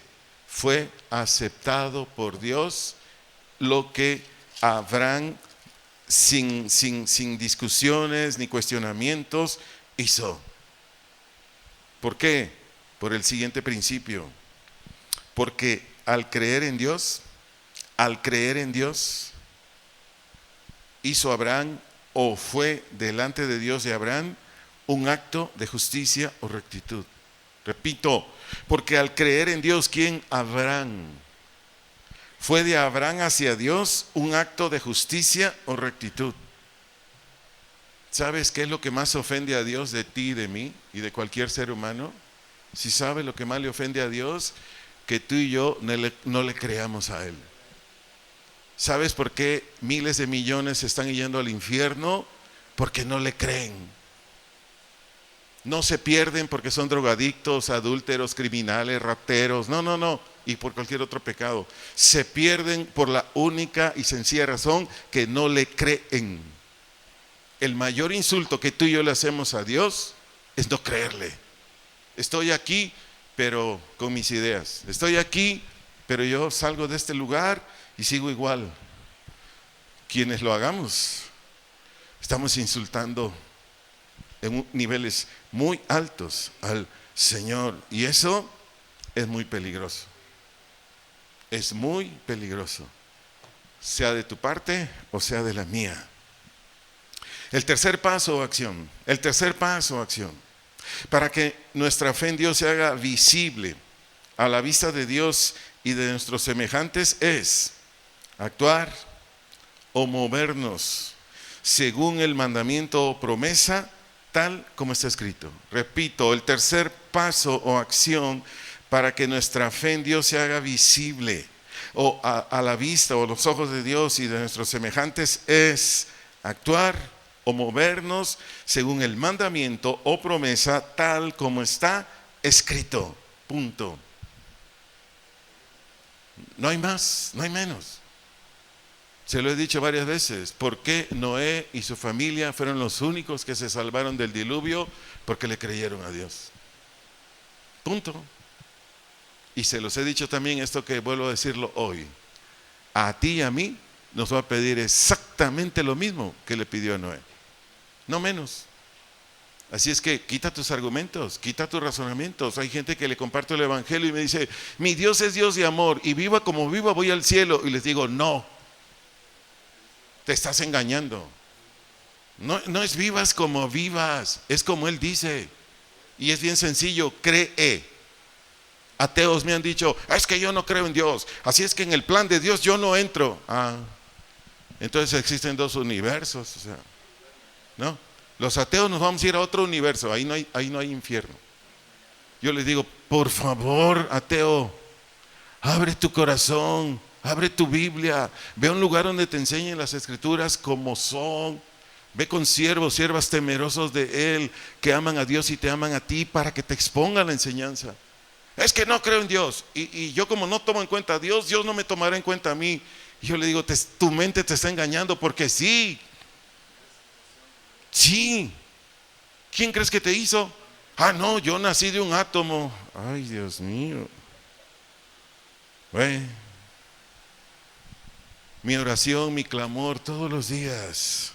fue aceptado por Dios lo que Abraham sin discusiones ni cuestionamientos hizo. ¿Por qué? Por el siguiente principio. Porque al creer en Dios, hizo Abraham, o fue delante de Dios de Abraham, un acto de justicia o rectitud. Repito, porque al creer en Dios, ¿quién? Abraham. Fue de Abraham hacia Dios un acto de justicia o rectitud. ¿Sabes qué es lo que más ofende a Dios de ti y de mí y de cualquier ser humano? Si sabes lo que más le ofende a Dios, que tú y yo no le creamos a Él. ¿Sabes por qué miles de millones están yendo al infierno? Porque no le creen. No se pierden porque son drogadictos, adúlteros, criminales, rateros. No. Y por cualquier otro pecado. Se pierden por la única y sencilla razón que no le creen. El mayor insulto que tú y yo le hacemos a Dios es no creerle. Estoy aquí, pero con mis ideas. Estoy aquí, pero yo salgo de este lugar y sigo igual. Quienes lo hagamos, estamos insultando en niveles muy altos al Señor. Y eso es muy peligroso. Es muy peligroso. Sea de tu parte o sea de la mía. El tercer paso o acción. Para que nuestra fe en Dios se haga visible a la vista de Dios y de nuestros semejantes es actuar o movernos según el mandamiento o promesa tal como está escrito. Repito, el tercer paso o acción para que nuestra fe en Dios se haga visible o a la vista o los ojos de Dios y de nuestros semejantes es actuar o movernos según el mandamiento o promesa tal como está escrito. Punto. No hay más, no hay menos. Se lo he dicho varias veces. ¿Por qué Noé y su familia fueron los únicos que se salvaron del diluvio? Porque le creyeron a Dios. Punto. Y se los he dicho también esto que vuelvo a decirlo hoy. A ti y a mí nos va a pedir exactamente lo mismo que le pidió a Noé. No menos. Así es que quita tus argumentos, quita tus razonamientos. Hay gente que le comparto el evangelio y me dice, mi Dios es Dios de amor y viva como viva voy al cielo. Y les digo, no, te estás engañando. No es vivas como vivas, es como Él dice. Y es bien sencillo, cree. Ateos me han dicho, es que yo no creo en Dios, así es que en el plan de Dios yo no entro. Entonces existen dos universos, o sea, ¿no? Los ateos nos vamos a ir a otro universo, ahí no hay infierno. Yo les digo, por favor, ateo, abre tu corazón, abre tu Biblia, ve a un lugar donde te enseñen las escrituras como son. Ve con siervos, siervas temerosos de Él, que aman a Dios y te aman a ti para que te expongan la enseñanza. Es que no creo en Dios y yo como no tomo en cuenta a Dios, Dios no me tomará en cuenta a mí. Y yo le digo, tu mente te está engañando porque sí. ¿Quién crees que te hizo? No, yo nací de un átomo. Ay, Dios mío. Bueno, mi oración, mi clamor todos los días,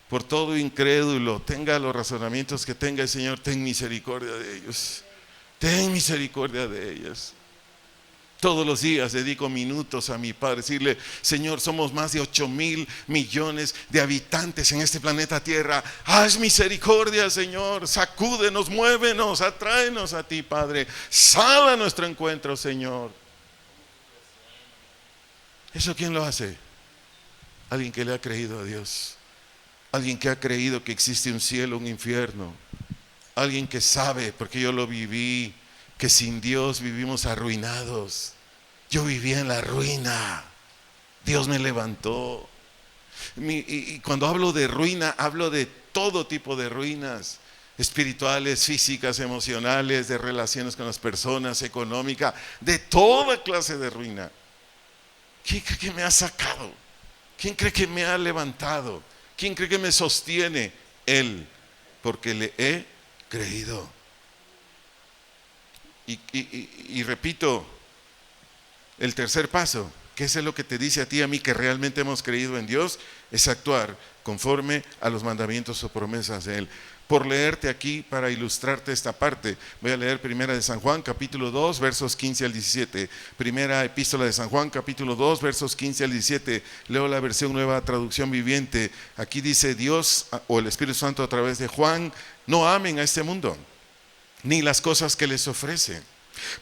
por todo incrédulo, tenga los razonamientos que tenga el Señor, ten misericordia de ellos. Ten misericordia de ellos. Todos los días dedico minutos a mi Padre, decirle, Señor, somos más de 8,000 millones de habitantes en este planeta Tierra. Haz misericordia, Señor, sacúdenos, muévenos, atráenos a ti, Padre. Sal a nuestro encuentro, Señor. ¿Eso quién lo hace? Alguien que le ha creído a Dios. Alguien que ha creído que existe un cielo, un infierno. Alguien que sabe, porque yo lo viví, que sin Dios vivimos arruinados. Yo vivía en la ruina. Dios me levantó. Y cuando hablo de ruina, hablo de todo tipo de ruinas. Espirituales, físicas, emocionales, de relaciones con las personas, económica, de toda clase de ruina. ¿Quién cree que me ha sacado? ¿Quién cree que me ha levantado? ¿Quién cree que me sostiene? Él, porque le he creído. Y repito, el tercer paso, que es lo que te dice a ti y a mí que realmente hemos creído en Dios, es actuar conforme a los mandamientos o promesas de Él. Por leerte aquí, para ilustrarte esta parte, voy a leer Primera de San Juan, capítulo 2, versos 15 al 17. Primera epístola de San Juan, capítulo 2, versos 15 al 17. Leo la versión Nueva Traducción Viviente. Aquí dice Dios, o el Espíritu Santo a través de Juan, no amen a este mundo, ni las cosas que les ofrece.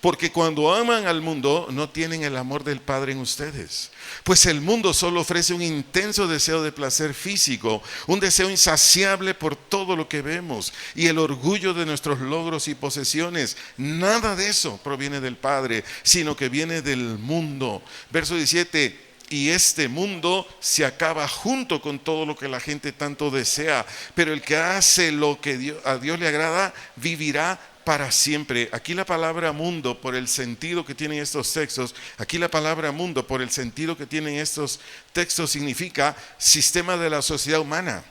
Porque cuando aman al mundo, no tienen el amor del Padre en ustedes. Pues el mundo solo ofrece un intenso deseo de placer físico, un deseo insaciable por todo lo que vemos y el orgullo de nuestros logros y posesiones. Nada de eso proviene del Padre, sino que viene del mundo. Verso 17. Y este mundo se acaba junto con todo lo que la gente tanto desea. Pero el que hace lo que a Dios le agrada, vivirá para siempre. Aquí la palabra mundo, por el sentido que tienen estos textos, aquí la palabra mundo, por el sentido que tienen estos textos, significa sistema de la sociedad humana,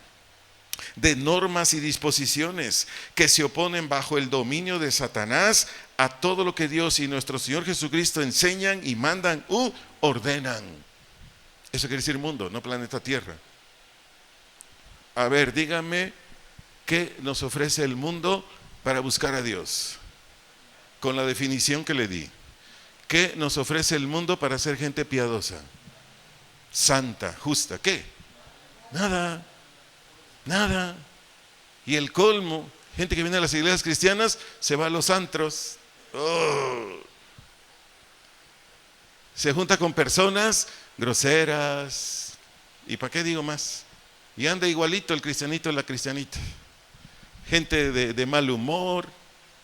de normas y disposiciones que se oponen bajo el dominio de Satanás a todo lo que Dios y nuestro Señor Jesucristo enseñan y mandan u ordenan. Eso quiere decir mundo, no planeta Tierra. A ver, díganme, ¿qué nos ofrece el mundo para buscar a Dios? Con la definición que le di. ¿Qué nos ofrece el mundo para ser gente piadosa, santa, justa? ¿Qué? Nada. Y el colmo, gente que viene a las iglesias cristianas se va a los antros. Se junta con personas groseras. ¿Y para qué digo más? Y anda igualito el cristianito y la cristianita. Gente de mal humor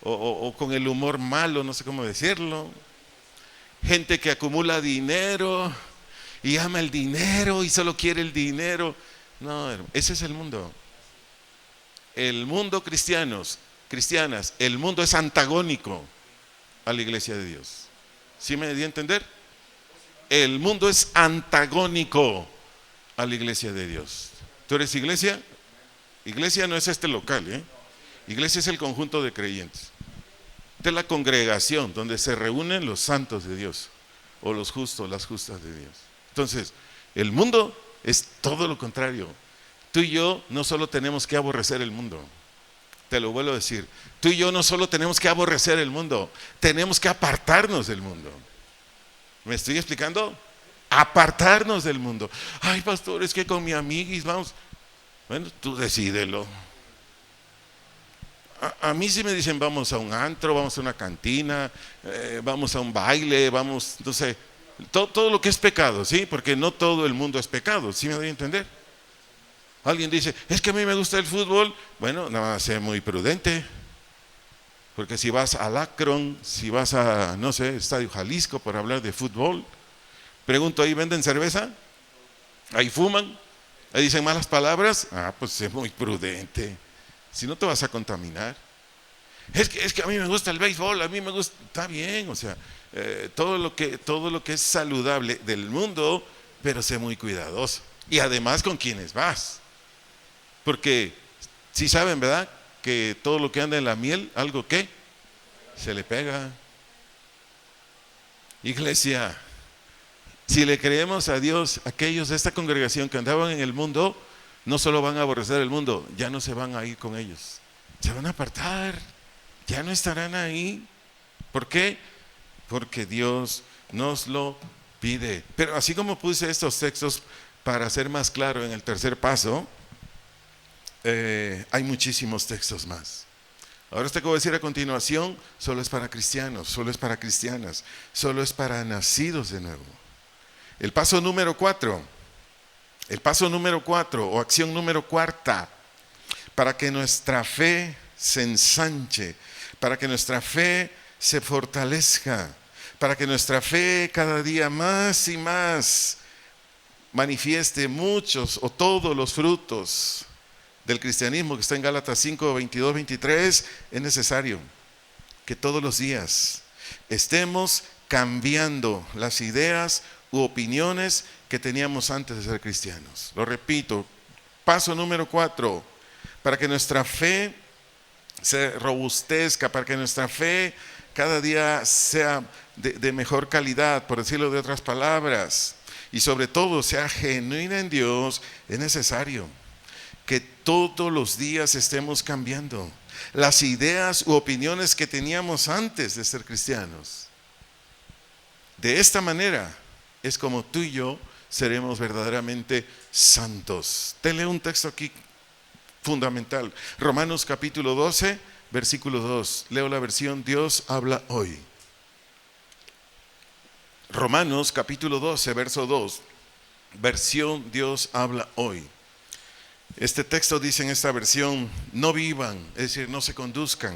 o con el humor malo, no sé cómo decirlo. Gente que acumula dinero y ama el dinero y solo quiere el dinero. No, ese es el mundo. El mundo cristianas, el mundo es antagónico a la iglesia de Dios. ¿Sí me di a entender? el mundo es antagónico a la iglesia de Dios. ¿Tú eres iglesia? Iglesia no es este local, ¿eh? Iglesia es el conjunto de creyentes. Esta es la congregación donde se reúnen los santos de Dios, o los justos, las justas de Dios. Entonces, el mundo es todo lo contrario. Tú y yo no solo tenemos que aborrecer el mundo, te lo vuelvo a decir, tú y yo no solo tenemos que aborrecer el mundo, tenemos que apartarnos del mundo. ¿Me estoy explicando? Apartarnos del mundo. Ay, pastor, es que con mi amiguis vamos. Bueno, tú decídelo. A mí sí me dicen vamos a un antro, vamos a una cantina, vamos a un baile, vamos, no sé, todo lo que es pecado, ¿sí? Porque no todo el mundo es pecado, ¿sí me doy a entender? Alguien dice, es que a mí me gusta el fútbol. Bueno, nada más sé muy prudente, porque si vas al Akron, si vas a, no sé, Estadio Jalisco para hablar de fútbol, pregunto, ¿ahí venden cerveza? ¿Ahí fuman? ¿Ahí dicen malas palabras? Pues sé muy prudente, si no te vas a contaminar. Es que a mí me gusta el béisbol, a mí me gusta, está bien, o sea, todo lo que es saludable del mundo, pero sé muy cuidadoso. Y además con quienes vas. Porque si saben, ¿verdad? Que todo lo que anda en la miel, algo que se le pega. Iglesia, si le creemos a Dios, aquellos de esta congregación que andaban en el mundo, no solo van a aborrecer el mundo, ya no se van a ir con ellos. Se van a apartar, ya no estarán ahí. ¿Por qué? Porque Dios nos lo pide. Pero así como puse estos textos para ser más claro en el tercer paso, hay muchísimos textos más. Ahora esto que voy a decir a continuación solo es para cristianos, solo es para cristianas, solo es para nacidos de nuevo. El paso número 4 o acción número 4, para que nuestra fe se ensanche, para que nuestra fe se fortalezca, para que nuestra fe cada día más y más manifieste muchos o todos los frutos del cristianismo que está en Gálatas 5, 22, 23, es necesario que todos los días estemos cambiando las ideas u opiniones que teníamos antes de ser cristianos. Lo repito, paso número 4, para que nuestra fe se robustezca, para que nuestra fe cada día sea de mejor calidad, por decirlo de otras palabras, y sobre todo sea genuina en Dios, es necesario que todos los días estemos cambiando las ideas u opiniones que teníamos antes de ser cristianos. De esta manera es como tú y yo seremos verdaderamente santos. Te leo un texto aquí fundamental. Romanos capítulo 12, versículo 2. Leo la versión Dios habla hoy. Romanos capítulo 12, verso 2. Versión Dios habla hoy. Este texto dice en esta versión, no vivan, es decir, no se conduzcan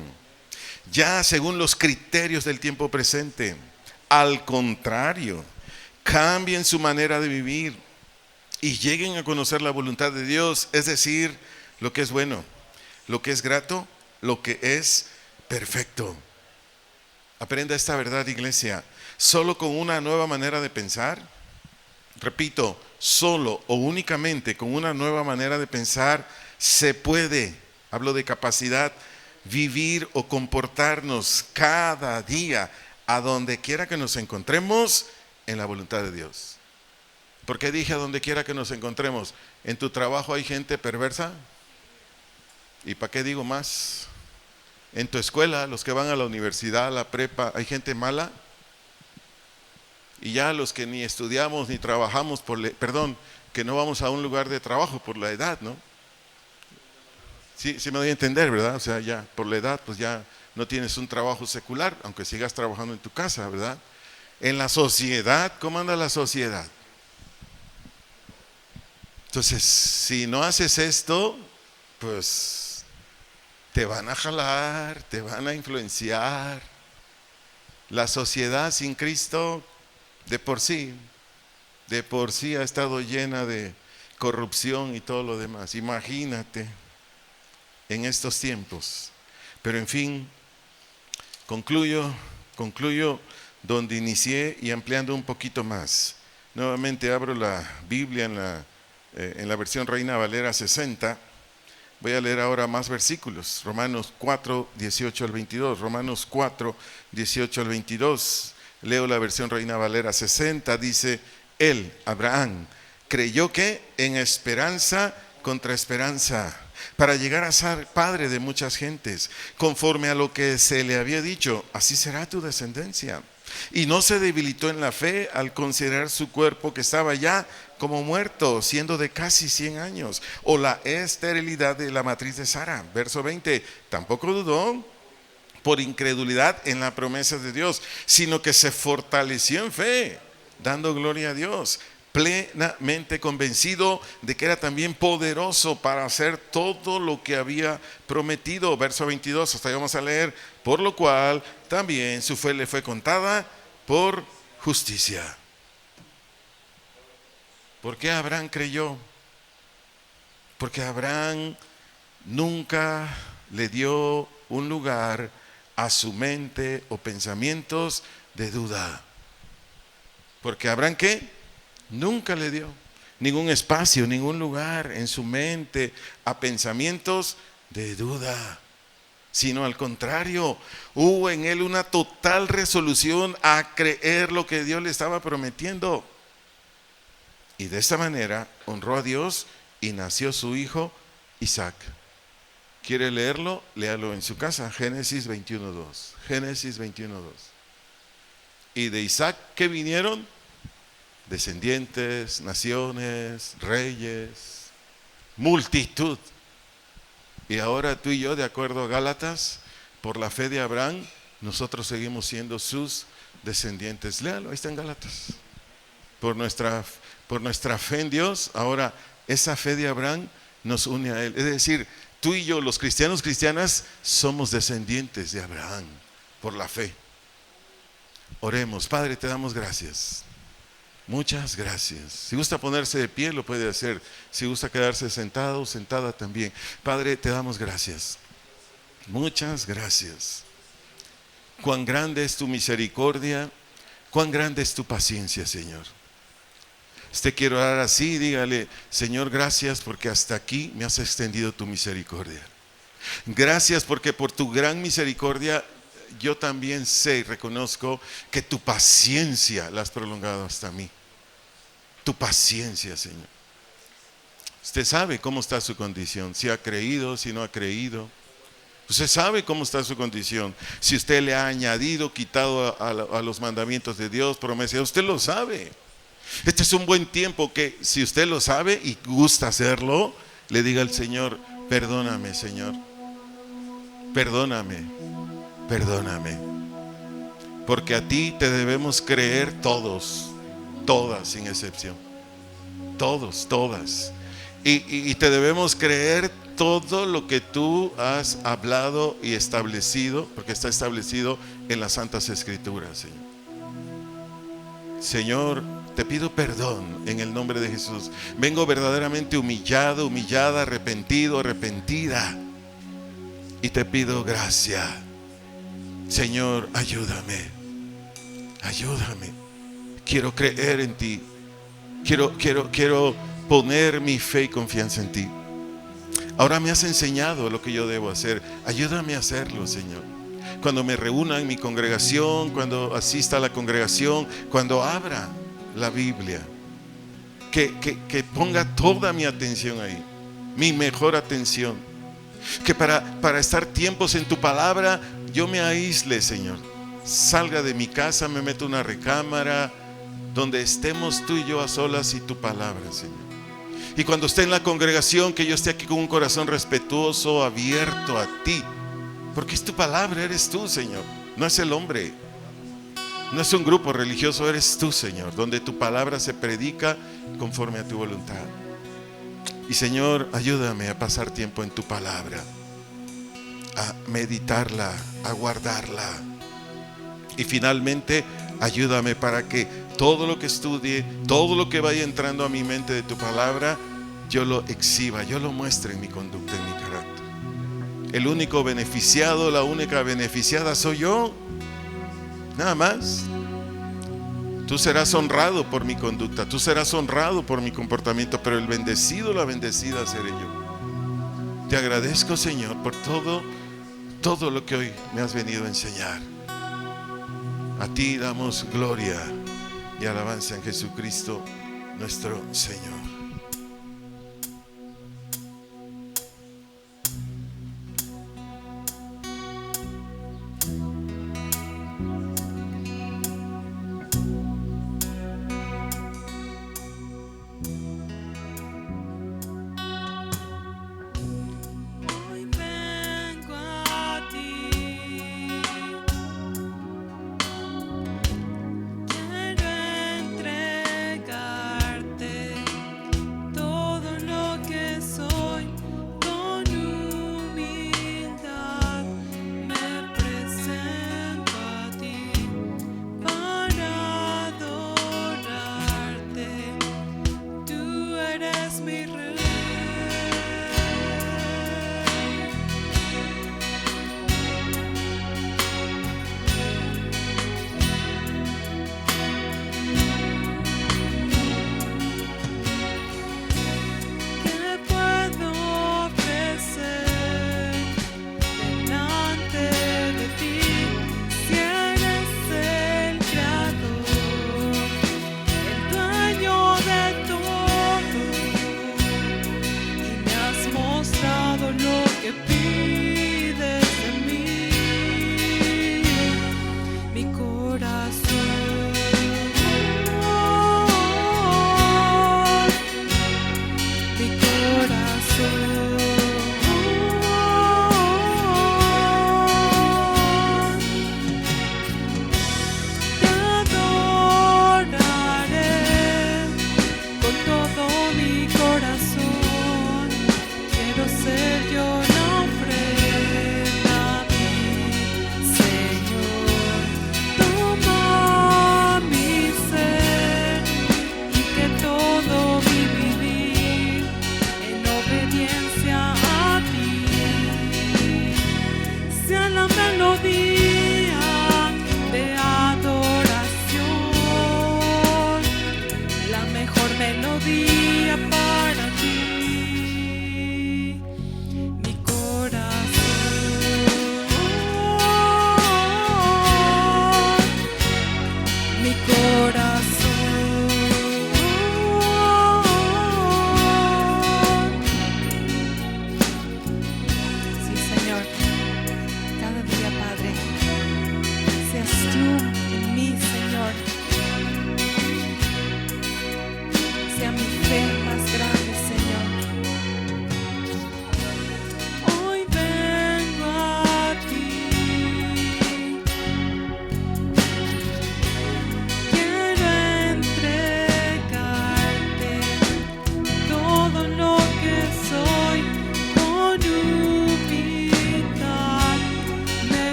ya según los criterios del tiempo presente. Al contrario, cambien su manera de vivir y lleguen a conocer la voluntad de Dios, es decir, lo que es bueno, lo que es grato, lo que es perfecto. Aprenda esta verdad, iglesia. Solo con una nueva manera de pensar, repito, solo o únicamente con una nueva manera de pensar se puede, hablo de capacidad, vivir o comportarnos cada día a donde quiera que nos encontremos en la voluntad de Dios. ¿Por qué dije a donde quiera que nos encontremos? ¿En tu trabajo hay gente perversa? ¿Y para qué digo más? ¿En tu escuela, los que van a la universidad, a la prepa, hay gente mala? Y ya los que ni estudiamos ni trabajamos que no vamos a un lugar de trabajo por la edad, ¿no? Sí me doy a entender, ¿verdad? O sea, ya por la edad, pues ya no tienes un trabajo secular, aunque sigas trabajando en tu casa, ¿verdad? En la sociedad, ¿cómo anda la sociedad? Entonces, si no haces esto, pues te van a jalar, te van a influenciar. La sociedad sin Cristo de por sí ha estado llena de corrupción y todo lo demás. Imagínate en estos tiempos. Pero en fin, concluyo donde inicié y ampliando un poquito más. Nuevamente abro la Biblia en la versión Reina Valera 60. Voy a leer ahora más versículos. Romanos 4, 18 al 22. Romanos 4, 18 al 22. Leo la versión Reina Valera 60. Dice, él, Abraham, creyó que en esperanza contra esperanza, para llegar a ser padre de muchas gentes, conforme a lo que se le había dicho, así será tu descendencia. Y no se debilitó en la fe al considerar su cuerpo que estaba ya como muerto, siendo de casi 100 años, o la esterilidad de la matriz de Sara. Verso 20, tampoco dudó por incredulidad en la promesa de Dios, sino que se fortaleció en fe, dando gloria a Dios, plenamente convencido de que era también poderoso para hacer todo lo que había prometido. Verso 22, hasta ahí vamos a leer, por lo cual también su fe le fue contada por justicia. ¿Por qué Abraham creyó? Porque Abraham nunca le dio un lugar a su mente o pensamientos de duda. Porque Abraham, ¿qué? Nunca le dio ningún espacio, ningún lugar en su mente a pensamientos de duda, sino al contrario, hubo en él una total resolución a creer lo que Dios le estaba prometiendo. Y de esta manera honró a Dios y nació su hijo Isaac. ¿Quiere leerlo? Léalo en su casa. Génesis 21:2. Génesis 21:2. Y de Isaac, ¿qué vinieron? Descendientes, naciones, reyes, multitud. Y ahora tú y yo, de acuerdo a Gálatas, por la fe de Abraham, nosotros seguimos siendo sus descendientes. Léalo, ahí está en Gálatas. Por nuestra fe en Dios, ahora esa fe de Abraham nos une a él. Es decir, tú y yo, los cristianos, cristianas, somos descendientes de Abraham por la fe. Oremos. Padre, te damos gracias. Muchas gracias. Si gusta ponerse de pie, lo puede hacer. Si gusta quedarse sentado, sentada también. Padre, te damos gracias. Muchas gracias. Cuán grande es tu misericordia, cuán grande es tu paciencia, Señor. Usted quiere orar así, dígale, Señor, gracias porque hasta aquí me has extendido tu misericordia. Gracias porque por tu gran misericordia yo también sé y reconozco que tu paciencia la has prolongado hasta mí. Tu paciencia, Señor. Usted sabe cómo está su condición, si ha creído, si no ha creído. Usted sabe cómo está su condición, si usted le ha añadido, quitado a los mandamientos de Dios, promesas, usted lo sabe. Este es un buen tiempo que si usted lo sabe y gusta hacerlo, le diga al Señor, perdóname, Señor. Perdóname, perdóname. Porque a ti te debemos creer todos, todas sin excepción. Todos, todas. Y te debemos creer todo lo que tú has hablado y establecido, porque está establecido en las Santas Escrituras, Señor. Señor, te pido perdón en el nombre de Jesús. Vengo verdaderamente humillado, humillada, arrepentido, arrepentida. Y te pido gracia. Señor, ayúdame. Ayúdame. Quiero creer en ti. Quiero poner mi fe y confianza en ti. Ahora me has enseñado lo que yo debo hacer. Ayúdame a hacerlo, Señor. Cuando me reúna en mi congregación, cuando asista a la congregación, cuando abra la Biblia, que ponga toda mi atención ahí, mi mejor atención. Que para estar tiempos en tu palabra, yo me aísle, Señor. Salga de mi casa, me meto en una recámara, donde estemos tú y yo a solas y tu palabra, Señor. Y cuando esté en la congregación, que yo esté aquí con un corazón respetuoso, abierto a ti. Porque es tu palabra, eres tú, Señor. No es el hombre. No es un grupo religioso, eres tú, Señor. Donde tu palabra se predica conforme a tu voluntad. Y Señor, ayúdame a pasar tiempo en tu palabra. A meditarla, a guardarla. Y finalmente, ayúdame para que todo lo que estudie, todo lo que vaya entrando a mi mente de tu palabra, yo lo exhiba, yo lo muestre en mi conducta, en mi carácter. El único beneficiado, la única beneficiada soy yo. Nada más. Tú serás honrado por mi conducta, tú serás honrado por mi comportamiento, pero el bendecido, la bendecida seré yo. Te agradezco, Señor, por todo lo que hoy me has venido a enseñar. A ti damos gloria y alabanza en Jesucristo, nuestro Señor.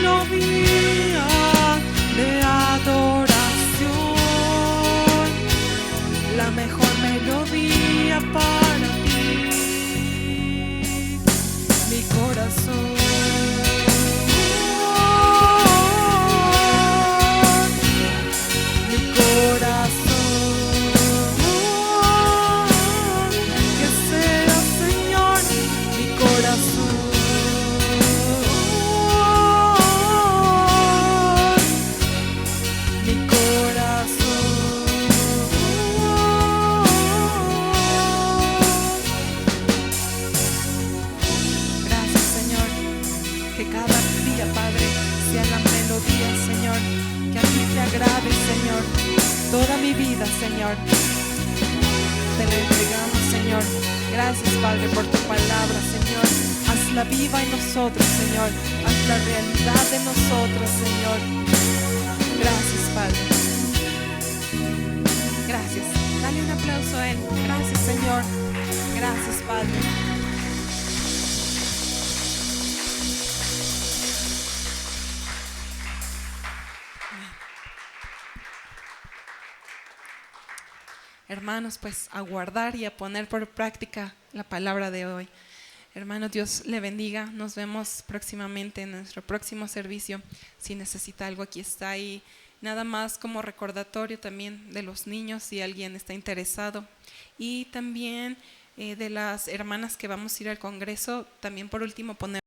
melodía de adoración. Toda mi vida, Señor, te la entregamos, Señor. Gracias, Padre, por tu palabra, Señor. Hazla viva en nosotros, Señor. Hazla realidad de nosotros, Señor. Gracias, Padre. Gracias. Dale un aplauso a Él. Gracias, Señor. Gracias, Padre. Hermanos, pues a guardar y a poner por práctica la palabra de hoy. Hermano, Dios le bendiga. Nos vemos próximamente en nuestro próximo servicio. Si necesita algo, aquí está. Y nada más como recordatorio también de los niños, si alguien está interesado. Y también de las hermanas que vamos a ir al congreso, también por último poner